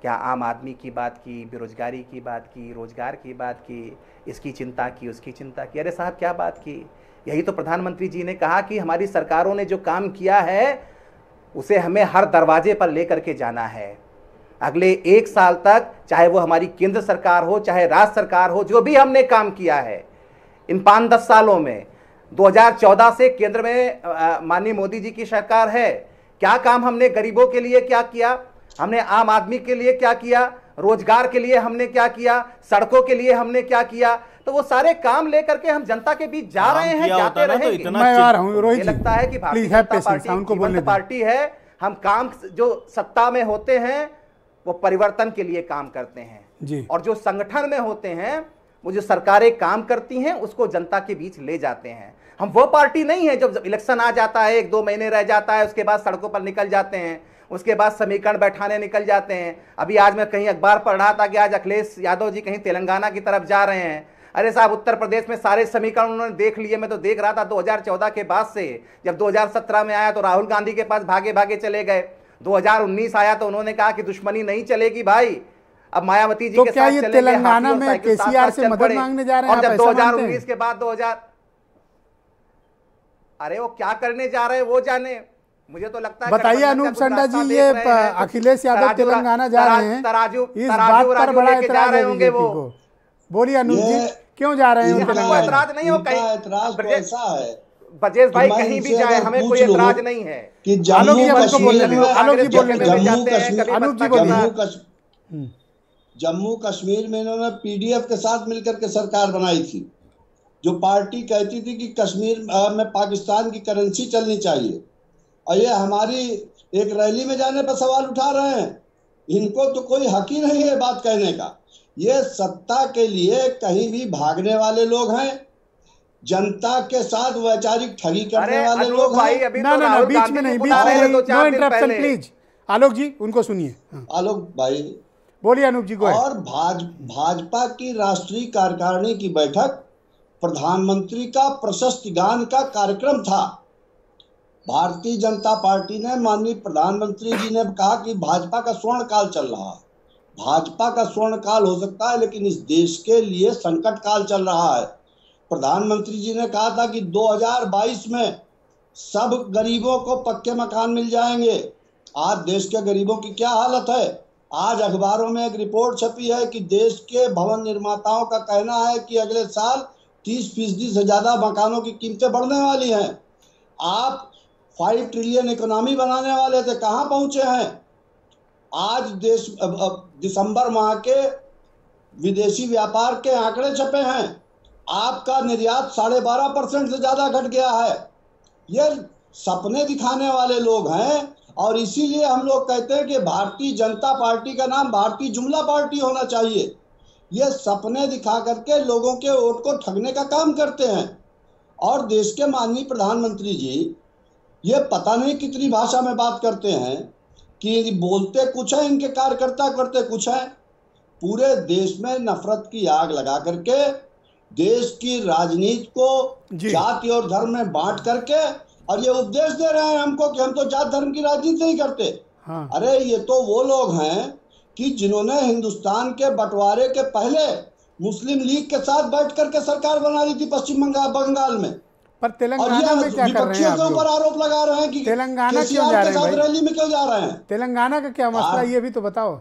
क्या आम आदमी की बात की, बेरोजगारी की बात की, रोजगार की बात की, इसकी चिंता की, उसकी चिंता की। अरे साहब क्या बात की? यही तो प्रधानमंत्री जी ने कहा कि हमारी सरकारों ने जो काम किया है उसे हमें हर दरवाजे पर लेकर के जाना है। अगले 1 साल तक, चाहे वो हमारी केंद्र सरकार हो, चाहे राज्य सरकार हो, जो भी हमने काम किया है इन 5-10 सालों में, 2014 से केंद्र में माननीय मोदी जी की सरकार है, क्या काम हमने गरीबों के लिए क्या किया, हमने आम आदमी के लिए क्या किया, रोजगार के लिए हमने क्या किया, सड़कों के लिए हमने क्या किया। तो वो सारे काम लेकर के हम जनता के बीच जा रहे हैं, जाते रहेंगे। तो मैं आ रहा हूं रोहित जी, लगता है कि भारतीय जनता पार्टी पार्टी है। हम काम जो सत्ता में होते हैं वो परिवर्तन के लिए काम करते हैं जी, और जो संगठन में होते हैं वो जो सरकारें काम करती हैं उसको जनता के बीच ले जाते हैं। हम वो पार्टी नहीं है जब इलेक्शन आ जाता है, 1-2 महीने रह जाता है, उसके बाद सड़कों पर निकल जाते हैं, उसके बाद समीकरण बैठाने निकल जाते हैं। अभी आज मैं कहीं अखबार पढ़ रहा था कि आज अखिलेश यादव जी कहीं तेलंगाना की तरफ जा रहे हैं। अरे साहब, उत्तर प्रदेश में सारे समीकरण उन्होंने देख लिए। मैं तो देख रहा था 2014 के बाद से, जब 2017 में आया तो राहुल गांधी के पास भागे भागे चले गए, 2019 आया तो उन्होंने कहा कि दुश्मनी नहीं चलेगी भाई, अब मायावती जी तो के क्या साथ ये चलेंगे, तेलंगाना हाथी और में साइकिल साथ केसीआर साथ से चल मदद पड़े। मांगने जा रहे हैं और आप, जब ऐसा मानते हैं? 2019 के बाद 2000 अरे वो क्या करने जा रहे हैं वो जाने। मुझे तो लगता है बताइए अनूप संडा जी, ये अखिलेश यादव तेलंगाना जा रहे हैं, इस बात पर बड़ा एतराज है बीजेपी को। बोलिए अनूप जी, क्यों जा रहे हैं तेलंगाना? एतराज नहीं हो कहीं, एतराज तो ऐसा है ब्रजेश भाई, कहीं भी जाए हमें कोई एतराज नहीं है कि आलोक जी हमको बोलने जम्मू दो, आलोक जी बोलने दो, अनूप जी बोलिए। जम्मू कश्मीर में इन्होंने पीडीएफ के साथ मिलकर के सरकार बनाई थी, जो पार्टी कहती थी कि कश्मीर में पाकिस्तान की करेंसी चलनी चाहिए, और ये हमारी एक रैली में जाने पर सवाल उठा रहे हैं। इनको तो कोई हक ही नहीं है बात कहने का। ये सत्ता के लिए कहीं भी भागने वाले लोग हैं, जनता के साथ वैचारिक ठगी करने वाले लोग हैं। ना ना ना, बीच में नहीं, बीच में नहीं, नो इंटरप्शन प्लीज। आलोक जी उनको सुनिए। आलोक भाई बोलिए अनूप जी को। और भाजपा की राष्ट्रीय कार्यकारिणी की बैठक प्रधानमंत्री का प्रशस्ति गान का कार्यक्रम था। भारतीय जनता पार्टी ने, माननीय प्रधानमंत्री जी ने कहा कि भाजपा का स्वर्ण काल चल रहा है। भाजपा का स्वर्ण काल हो सकता है, लेकिन इस देश के लिए संकट काल चल रहा है। प्रधानमंत्री जी ने कहा था कि 2022 में सब गरीबों को पक्के मकान मिल जाएंगे। आज देश के गरीबों की क्या हालत है? आज अखबारों में एक रिपोर्ट छपी है कि देश के भवन निर्माताओं का कहना है कि अगले साल 30% से ज्यादा मकानों की कीमतें बढ़ने वाली हैं। आप 5 ट्रिलियन इकोनॉमी बनाने वाले थे, कहां पहुंचे हैं? आज देश दिसंबर माह के विदेशी व्यापार के आंकड़े छपे हैं, आपका निर्यात 12.5% से ज्यादा घट गया है। ये सपने दिखाने वाले लोग हैं, और इसीलिए हम लोग कहते हैं कि भारतीय जनता पार्टी का नाम भारतीय जुमला पार्टी होना चाहिए। ये सपने दिखा करके लोगों के वोट को ठगने का काम करते हैं। और देश के माननीय प्रधानमंत्री जी ये पता नहीं कितनी भाषा में बात करते हैं कि बोलते कुछ है, इनके कार्यकर्ता करते कुछ है। पूरे देश में नफरत की आग लगा करके देश की राजनीति को जाति और धर्म में बांट करके, और ये उपदेश दे रहे हैं हमको कि हम तो जात धर्म की राजनीति नहीं करते। हाँ। अरे ये तो वो लोग हैं कि जिन्होंने हिंदुस्तान के बंटवारे के पहले मुस्लिम लीग के साथ बैठ करके सरकार बना ली थी पश्चिम बंगाल में। पर तेलंगाना में क्या कर रहे हैं आप लोग? आरोप लगा रहे हैं कि तेलंगाना क्यों जा रहे हैं भाई? रैली में क्यों जा रहे हैं? तेलंगाना का क्या मसला, ये भी तो बताओ।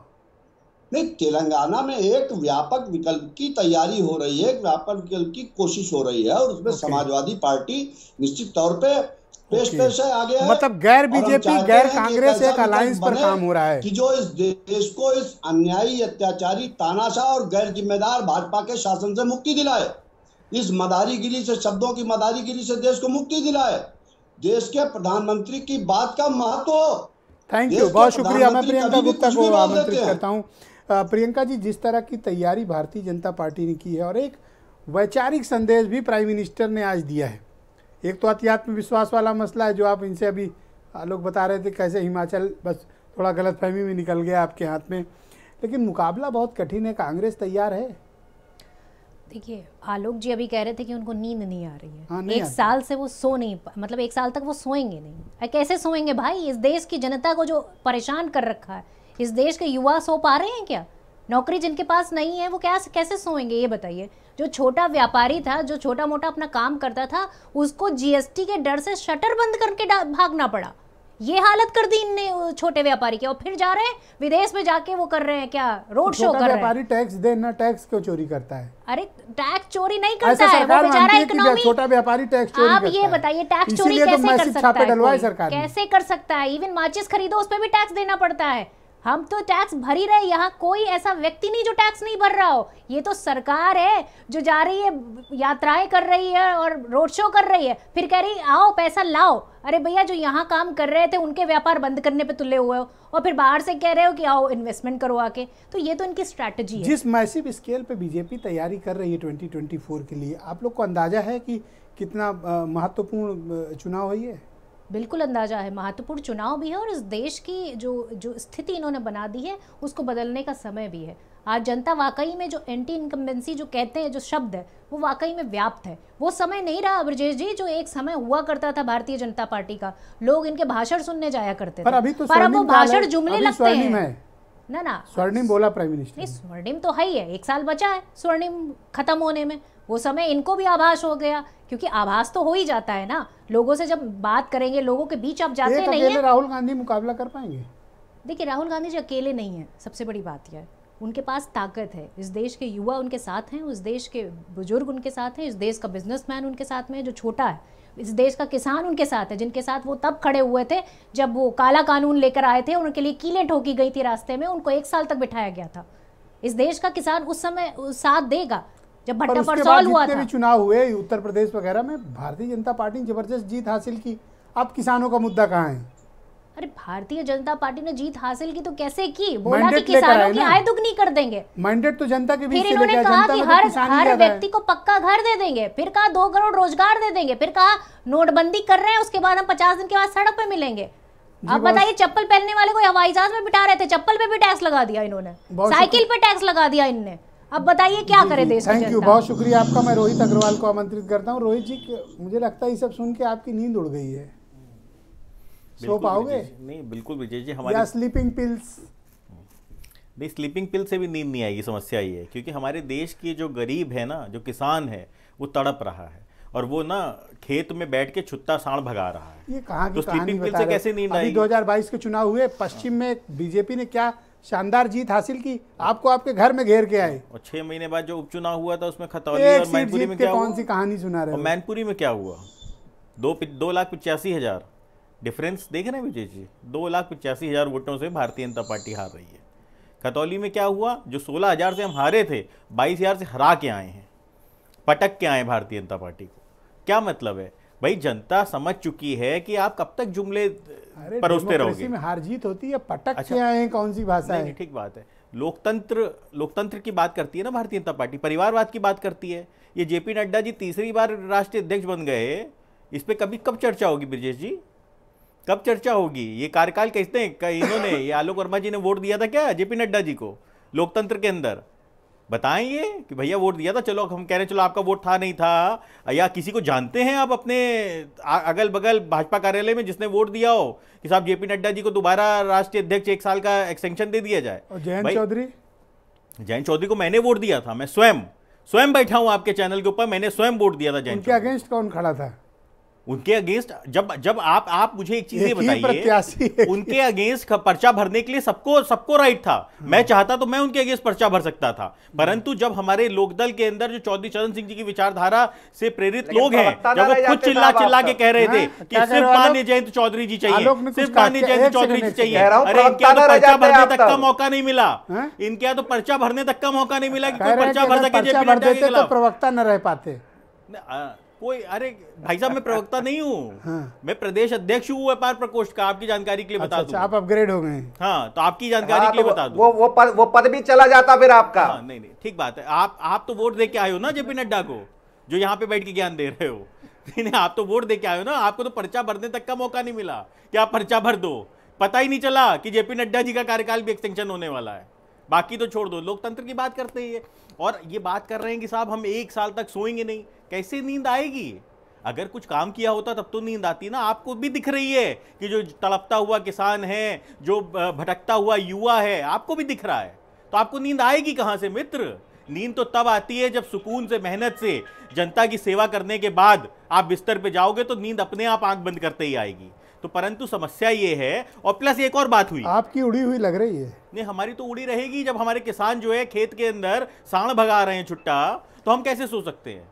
नहीं, तेलंगाना में एक व्यापक विकल्प की तैयारी हो रही है, एक व्यापक विकल्प की कोशिश हो रही है, और उसमें समाजवादी पार्टी निश्चित तौर पे पेश है, आगे है। मतलब गैर बीजेपी गैर कांग्रेस एक अलायंस पर काम हो रहा है कि जो इस देश को इस अन्यायी, अत्याचारी, तानाशाह और गैर जिम्मेदार भाजपा के शासन से मुक्ति दिलाए, इस मदारीगिरी से, शब्दों की मदारीगिरी से देश को मुक्ति दिलाए। देश के प्रधानमंत्री की बात का महत्व हो। थैंक यू, बहुत शुक्रिया। मैं प्रियंका गुप्ता को आमंत्रित करता हूँ। प्रियंका जी, जिस तरह की तैयारी भारतीय जनता पार्टी ने की है, और एक वैचारिक संदेश भी प्राइम मिनिस्टर ने आज दिया है। एक तो अत्यात्म विश्वास वाला मसला है, जो आप इनसे अभी लोग बता रहे थे कैसे हिमाचल बस थोड़ा गलतफहमी में निकल गया आपके हाथ में, लेकिन मुकाबला बहुत कठिन है। कांग्रेस तैयार है? देखिए, आलोक जी अभी कह रहे थे कि उनको नींद नहीं आ रही है। हाँ, नहीं एक साल से वो सो नहीं, मतलब एक साल तक वो सोएंगे नहीं। कैसे सोएंगे भाई? इस देश की जनता को जो परेशान कर रखा है, इस देश के युवा सो पा रहे हैं क्या? नौकरी जिनके पास नहीं है वो कैसे सोएंगे, ये बताइए। जो छोटा व्यापारी था, जो छोटा मोटा अपना काम करता था, उसको जीएसटी के डर से शटर बंद करके भागना पड़ा। ये हालत कर दी इनने छोटे व्यापारी की, और फिर जा रहे हैं विदेश में जाके वो कर रहे हैं क्या, रोड शो कर रहे हैं। व्यापारी टैक्स देना, टैक्स क्यों चोरी करता है? अरे टैक्स चोरी नहीं करता है वो बेचारा, इकोनॉमी। छोटा व्यापारी टैक्स चोरी करता है। आप ये बताइए टैक्स चोरी कैसे कर सकता है? कैसे कर सकता है? इवन माचिस खरीदो उस पर भी टैक्स देना पड़ता है। हम तो टैक्स भर ही रहे, यहाँ कोई ऐसा व्यक्ति नहीं जो टैक्स नहीं भर रहा हो। ये तो सरकार है जो जा रही है, यात्राएं कर रही है और रोड शो कर रही है, फिर कह रही आओ पैसा लाओ। अरे भैया, जो यहाँ काम कर रहे थे उनके व्यापार बंद करने पे तुले हुए हो, और फिर बाहर से कह रहे हो कि आओ इन्वेस्टमेंट करो आके। तो ये तो इनकी स्ट्रैटेजी है। जिस मैसिव स्केल पे बीजेपी तैयारी कर रही है 2024 के लिए, आप लोग को अंदाजा है कि कितना महत्वपूर्ण चुनाव है ये? बिल्कुल अंदाजा है, महत्वपूर्ण चुनाव भी है और इस देश की जो स्थिति इन्होंने बना दी है उसको बदलने का समय भी है। आज जनता वाकई में जो एंटी इनकम्बेंसी जो कहते हैं, जो शब्द है वो वाकई में व्याप्त है। वो समय नहीं रहा ब्रजेश जी जो एक समय हुआ करता था भारतीय जनता पार्टी का, लोग इनके भाषण सुनने जाया करते थे, पर अभी तो अब वो भाषण जुमले लगते हैं। ना स्वर्णिम बोला प्राइम मिनिस्टर। नहीं, स्वर्णिम तो है ही है, 1 साल बचा है स्वर्णिम खत्म होने में। वो समय इनको भी आभास हो गया, क्योंकि आभास तो हो ही जाता है ना, लोगों से जब बात करेंगे, लोगों के बीच आप जाते नहीं है। राहुल गांधी मुकाबला कर पाएंगे? देखिए, राहुल गांधी जी अकेले नहीं है, सबसे बड़ी बात यह है उनके पास ताकत है। इस देश के युवा उनके साथ हैं, उस देश के बुजुर्ग उनके साथ हैं, इस देश का बिजनेसमैन उनके साथ में है जो छोटा है, इस देश का किसान उनके साथ है, जिनके साथ वो तब खड़े हुए थे जब वो काला कानून लेकर आए थे, उनके लिए कीलें ठोकी गई थी रास्ते में, उनको 1 साल तक बिठाया गया था। इस देश का किसान उस समय साथ देगा जब भट्टा परसौल हुआ था। भी चुनाव हुए उत्तर प्रदेश वगैरह में, भारतीय जनता पार्टी ने जबरदस्त जीत हासिल की। अब किसानों का मुद्दा कहाँ है? अरे भारतीय जनता पार्टी ने जीत हासिल की तो कैसे की? बोला कि किसानों की आय दुगनी कर देंगे। मैंडेट तो जनता के बीच फिर इन्होंने कहा कि हर व्यक्ति को पक्का घर दे देंगे, फिर कहा 2 करोड़ रोजगार दे देंगे, फिर कहा नोटबंदी कर रहे हैं, उसके बाद हम 50 दिन के बाद सड़क पे मिलेंगे। अब बताइए, चप्पल पहनने वाले को हवाई जहाज में बिठा रहे थे, चप्पल पे भी टैक्स लगा दिया इन्होंने, साइकिल पे टैक्स लगा दिया इनने। अब बताइए क्या करे देश की जनता। थैंक यू, बहुत शुक्रिया आपका। मैं रोहित अग्रवाल को आमंत्रित करता हूँ। रोहित जी, मुझे लगता है ये सब सुन के आपकी नींद उड़ गई है, सो पाओगे? नहीं, बिल्कुल विजय जी, हमारे स्लीपिंग पिल्स? नहीं, स्लीपिंग पिल से भी नींद नहीं आएगी। समस्या ये है क्योंकि हमारे देश के जो गरीब है ना, जो किसान है, वो तड़प रहा है और वो ना खेत में बैठ के छुट्टा सांड भगा रहा है। ये कहाँ की तो स्लीपिंग पिल से कैसे नींद आएगी? 2022 के चुनाव हुए, पश्चिम में बीजेपी ने क्या शानदार जीत हासिल की, आपको आपके घर में घेर के आए। और 6 महीने बाद जो उपचुनाव हुआ था उसमें खतौली और मैनपुरी में क्या हुआ? कौन सी कहानी सुना रहे हो? मैनपुरी में क्या हुआ? 2,85,000 डिफरेंस देख रहे हैं विजय जी। 2,85,000 वोटों से भारतीय जनता पार्टी हार रही है। खतौली में क्या हुआ? जो 16,000 से हम हारे थे, 22,000 से हरा के आए हैं, पटक के आए भारतीय जनता पार्टी को। क्या मतलब है भाई? जनता समझ चुकी है कि आप कब तक जुमले परोसते रहोगे। में हार जीत होती है, पटक के आए हैं, कौन सी भाषा है? ठीक बात है। लोकतंत्र की बात करती है ना भारतीय जनता पार्टी, परिवारवाद की बात करती है। ये जेपी नड्डा जी तीसरी बार राष्ट्रीय अध्यक्ष बन गए, इस पे कब चर्चा होगी ब्रजेश जी? कब चर्चा होगी? ये कार्यकाल कैसे इन्होंने ये आलोक वर्मा जी ने वोट दिया था क्या जेपी नड्डा जी को लोकतंत्र के अंदर? बताएंगे कि भैया वोट दिया था, चलो हम कह रहे हैं चलो आपका वोट था नहीं था, या किसी को जानते हैं आप अपने अगल बगल भाजपा कार्यालय में जिसने वोट दिया हो कि साहब जेपी नड्डा जी को दोबारा राष्ट्रीय अध्यक्ष 1 साल का एक्सटेंशन दे दिया जाए? और जयंत चौधरी को मैंने वोट दिया था, मैं स्वयं बैठा हूं आपके चैनल के ऊपर, मैंने स्वयं वोट दिया था जयंत चौधरी। उनके अगेंस्ट कौन खड़ा था? उनके अगेंस्ट जब आप मुझे एक चीज ये बताइए, उनके अगेंस्ट पर्चा भरने के लिए सबको राइट था। मैं चाहता तो मैं उनके अगेंस्ट पर्चा भर सकता था, परंतु जब हमारे लोकदल के अंदर जो चौधरी चरण सिंह जी की विचारधारा से प्रेरित लोग हैं, जब वो खुद चिल्ला के कह रहे थे कि सिर्फ माननीय जयंत चौधरी जी चाहिए, सिर्फ माननीय जयंत चौधरी जी चाहिए, अरे इनके तो पर्चा भरने तक का मौका नहीं मिला, इनके तो पर्चा भरने तक का मौका नहीं मिला कि कोई पर्चा भर सके जेपी नड्डा के खिलाफ। प्रवक्ता न रह पाते कोई। अरे भाई साहब, मैं प्रवक्ता नहीं हूँ, मैं प्रदेश अध्यक्ष हूँ व्यापार प्रकोष्ठ का, आपकी जानकारी के लिए बता दूं। आप अपग्रेड हो गए? हाँ, तो आपकी जानकारी के लिए बता दूं। वो पद भी चला जाता फिर आपका। नहीं, ठीक बात है। आप तो वोट दे के आए हो ना जेपी नड्डा को, जो यहाँ पे बैठ के ज्ञान दे रहे हो। नहीं, आप तो वोट दे के आए हो ना, आपको तो पर्चा भरने तक का मौका नहीं मिला कि आप पर्चा भर दो। पता ही नहीं चला कि जेपी नड्डा जी का कार्यकाल भी एक्सटेंशन होने वाला है। बाकी तो छोड़ दो, लोकतंत्र की बात करते हैं और ये बात कर रहे हैं कि साहब हम 1 साल तक सोएंगे नहीं। कैसे नींद आएगी? अगर कुछ काम किया होता तब तो नींद आती ना। आपको भी दिख रही है कि जो तड़पता हुआ किसान है, जो भटकता हुआ युवा है, आपको भी दिख रहा है, तो आपको नींद आएगी कहां से मित्र? नींद तो तब आती है जब सुकून से, मेहनत से, जनता की सेवा करने के बाद आप बिस्तर पे जाओगे तो नींद अपने आप आंख बंद करते ही आएगी। तो परंतु समस्या ये है, और प्लस एक और बात हुई, आपकी उड़ी हुई लग रही है। नहीं, हमारी तो उड़ी रहेगी। जब हमारे किसान जो है खेत के अंदर सांड भगा रहे हैं छुट्टा, तो हम कैसे सो सकते हैं?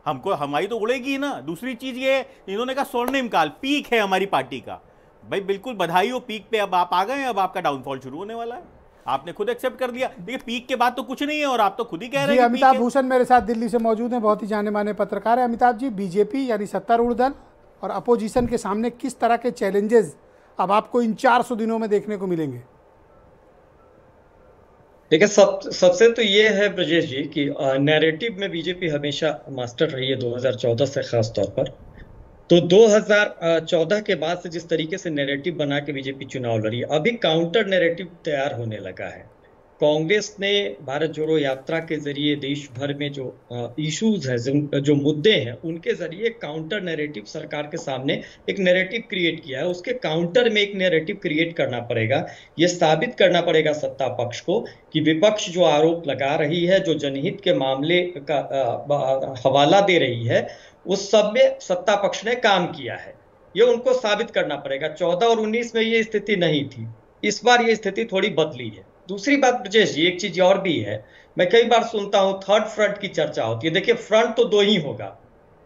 हमारी तो उड़ेगी ही ना। दूसरी चीज ये, इन्होंने कहा स्वर्णिम काल, पीक है हमारी पार्टी का। भाई बिल्कुल बधाई हो, पीक पे अब आप आ गए, अब आपका डाउनफॉल शुरू होने वाला है। आपने खुद एक्सेप्ट कर लिया। देखिए, पीक के बाद तो कुछ नहीं है और आप तो खुद ही कह रहे हैं। अमिताभ भूषण मेरे साथ दिल्ली से मौजूद हैं, बहुत ही जाने माने पत्रकार है। अमिताभ जी, बीजेपी यानी सत्तारूढ़ दल और अपोजिशन के सामने किस तरह के चैलेंजेस अब आपको इन 400 दिनों में देखने को मिलेंगे? देखिए, सबसे तो ये है ब्रजेश जी कि नैरेटिव में बीजेपी हमेशा मास्टर रही है 2014 से खास तौर पर। तो 2014 के बाद से जिस तरीके से नैरेटिव बना के बीजेपी चुनाव लड़ी, अभी काउंटर नैरेटिव तैयार होने लगा है। कांग्रेस ने भारत जोड़ो यात्रा के जरिए देश भर में जो इश्यूज है, जो मुद्दे हैं, उनके जरिए काउंटर नैरेटिव सरकार के सामने एक नैरेटिव क्रिएट किया है। उसके काउंटर में एक नैरेटिव क्रिएट करना पड़ेगा। ये साबित करना पड़ेगा सत्ता पक्ष को कि विपक्ष जो आरोप लगा रही है, जो जनहित के मामले का हवाला दे रही है, उस सब में सत्ता पक्ष ने काम किया है। ये उनको साबित करना पड़ेगा। 14 और 19 में ये स्थिति नहीं थी, इस बार ये स्थिति थोड़ी बदली है। दूसरी बात ब्रजेश जी, एक चीज और भी है, मैं कई बार सुनता हूं थर्ड फ्रंट की चर्चा होती है। देखिए, फ्रंट तो दो ही होगा।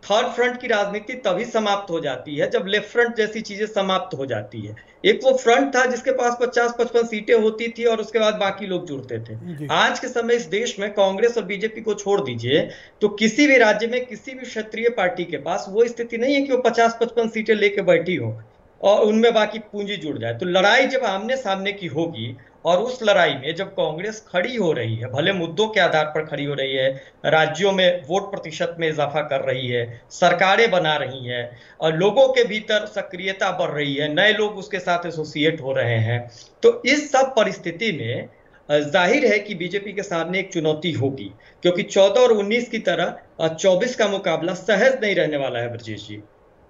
थर्ड फ्रंट की राजनीति तभी समाप्त हो जाती है जब लेफ्ट फ्रंट जैसी चीजें समाप्त हो जाती है। एक वो फ्रंट था जिसके पास 50-55 सीटें होती थी और उसके बाद बाकी लोग जुड़ते थे। आज के समय इस देश में कांग्रेस और बीजेपी को छोड़ दीजिए तो किसी भी राज्य में किसी भी क्षेत्रीय पार्टी के पास वो स्थिति नहीं है कि वो 50-55 सीटें लेके बैठी हो और उनमें बाकी पूंजी जुड़ जाए। तो लड़ाई जब आमने सामने की होगी और उस लड़ाई में जब कांग्रेस खड़ी हो रही है, भले मुद्दों के आधार पर खड़ी हो रही है, राज्यों में वोट प्रतिशत में इजाफा कर रही है, सरकारें बना रही हैं और लोगों के भीतर सक्रियता बढ़ रही है, नए लोग उसके साथ एसोसिएट हो रहे हैं, तो इस सब परिस्थिति में जाहिर है कि बीजेपी के सामने एक चुनौती होगी, क्योंकि 14 और 19 की तरह 24 का मुकाबला सहज नहीं रहने वाला है। ब्रजेश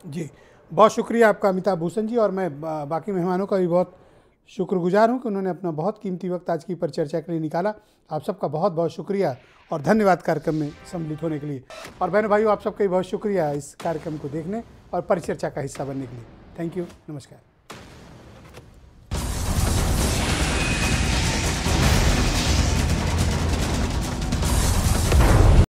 जी, बहुत शुक्रिया आपका अमिताभ भूषण जी, और मैं बाकी मेहमानों का भी बहुत शुक्रगुजार हूं कि उन्होंने अपना बहुत कीमती वक्त आज की परिचर्चा के लिए निकाला। आप सबका बहुत बहुत शुक्रिया और धन्यवाद कार्यक्रम में सम्मिलित होने के लिए। और बहनों भाइयों, आप सबका भी बहुत शुक्रिया इस कार्यक्रम को देखने और परिचर्चा का हिस्सा बनने के लिए। थैंक यू, नमस्कार।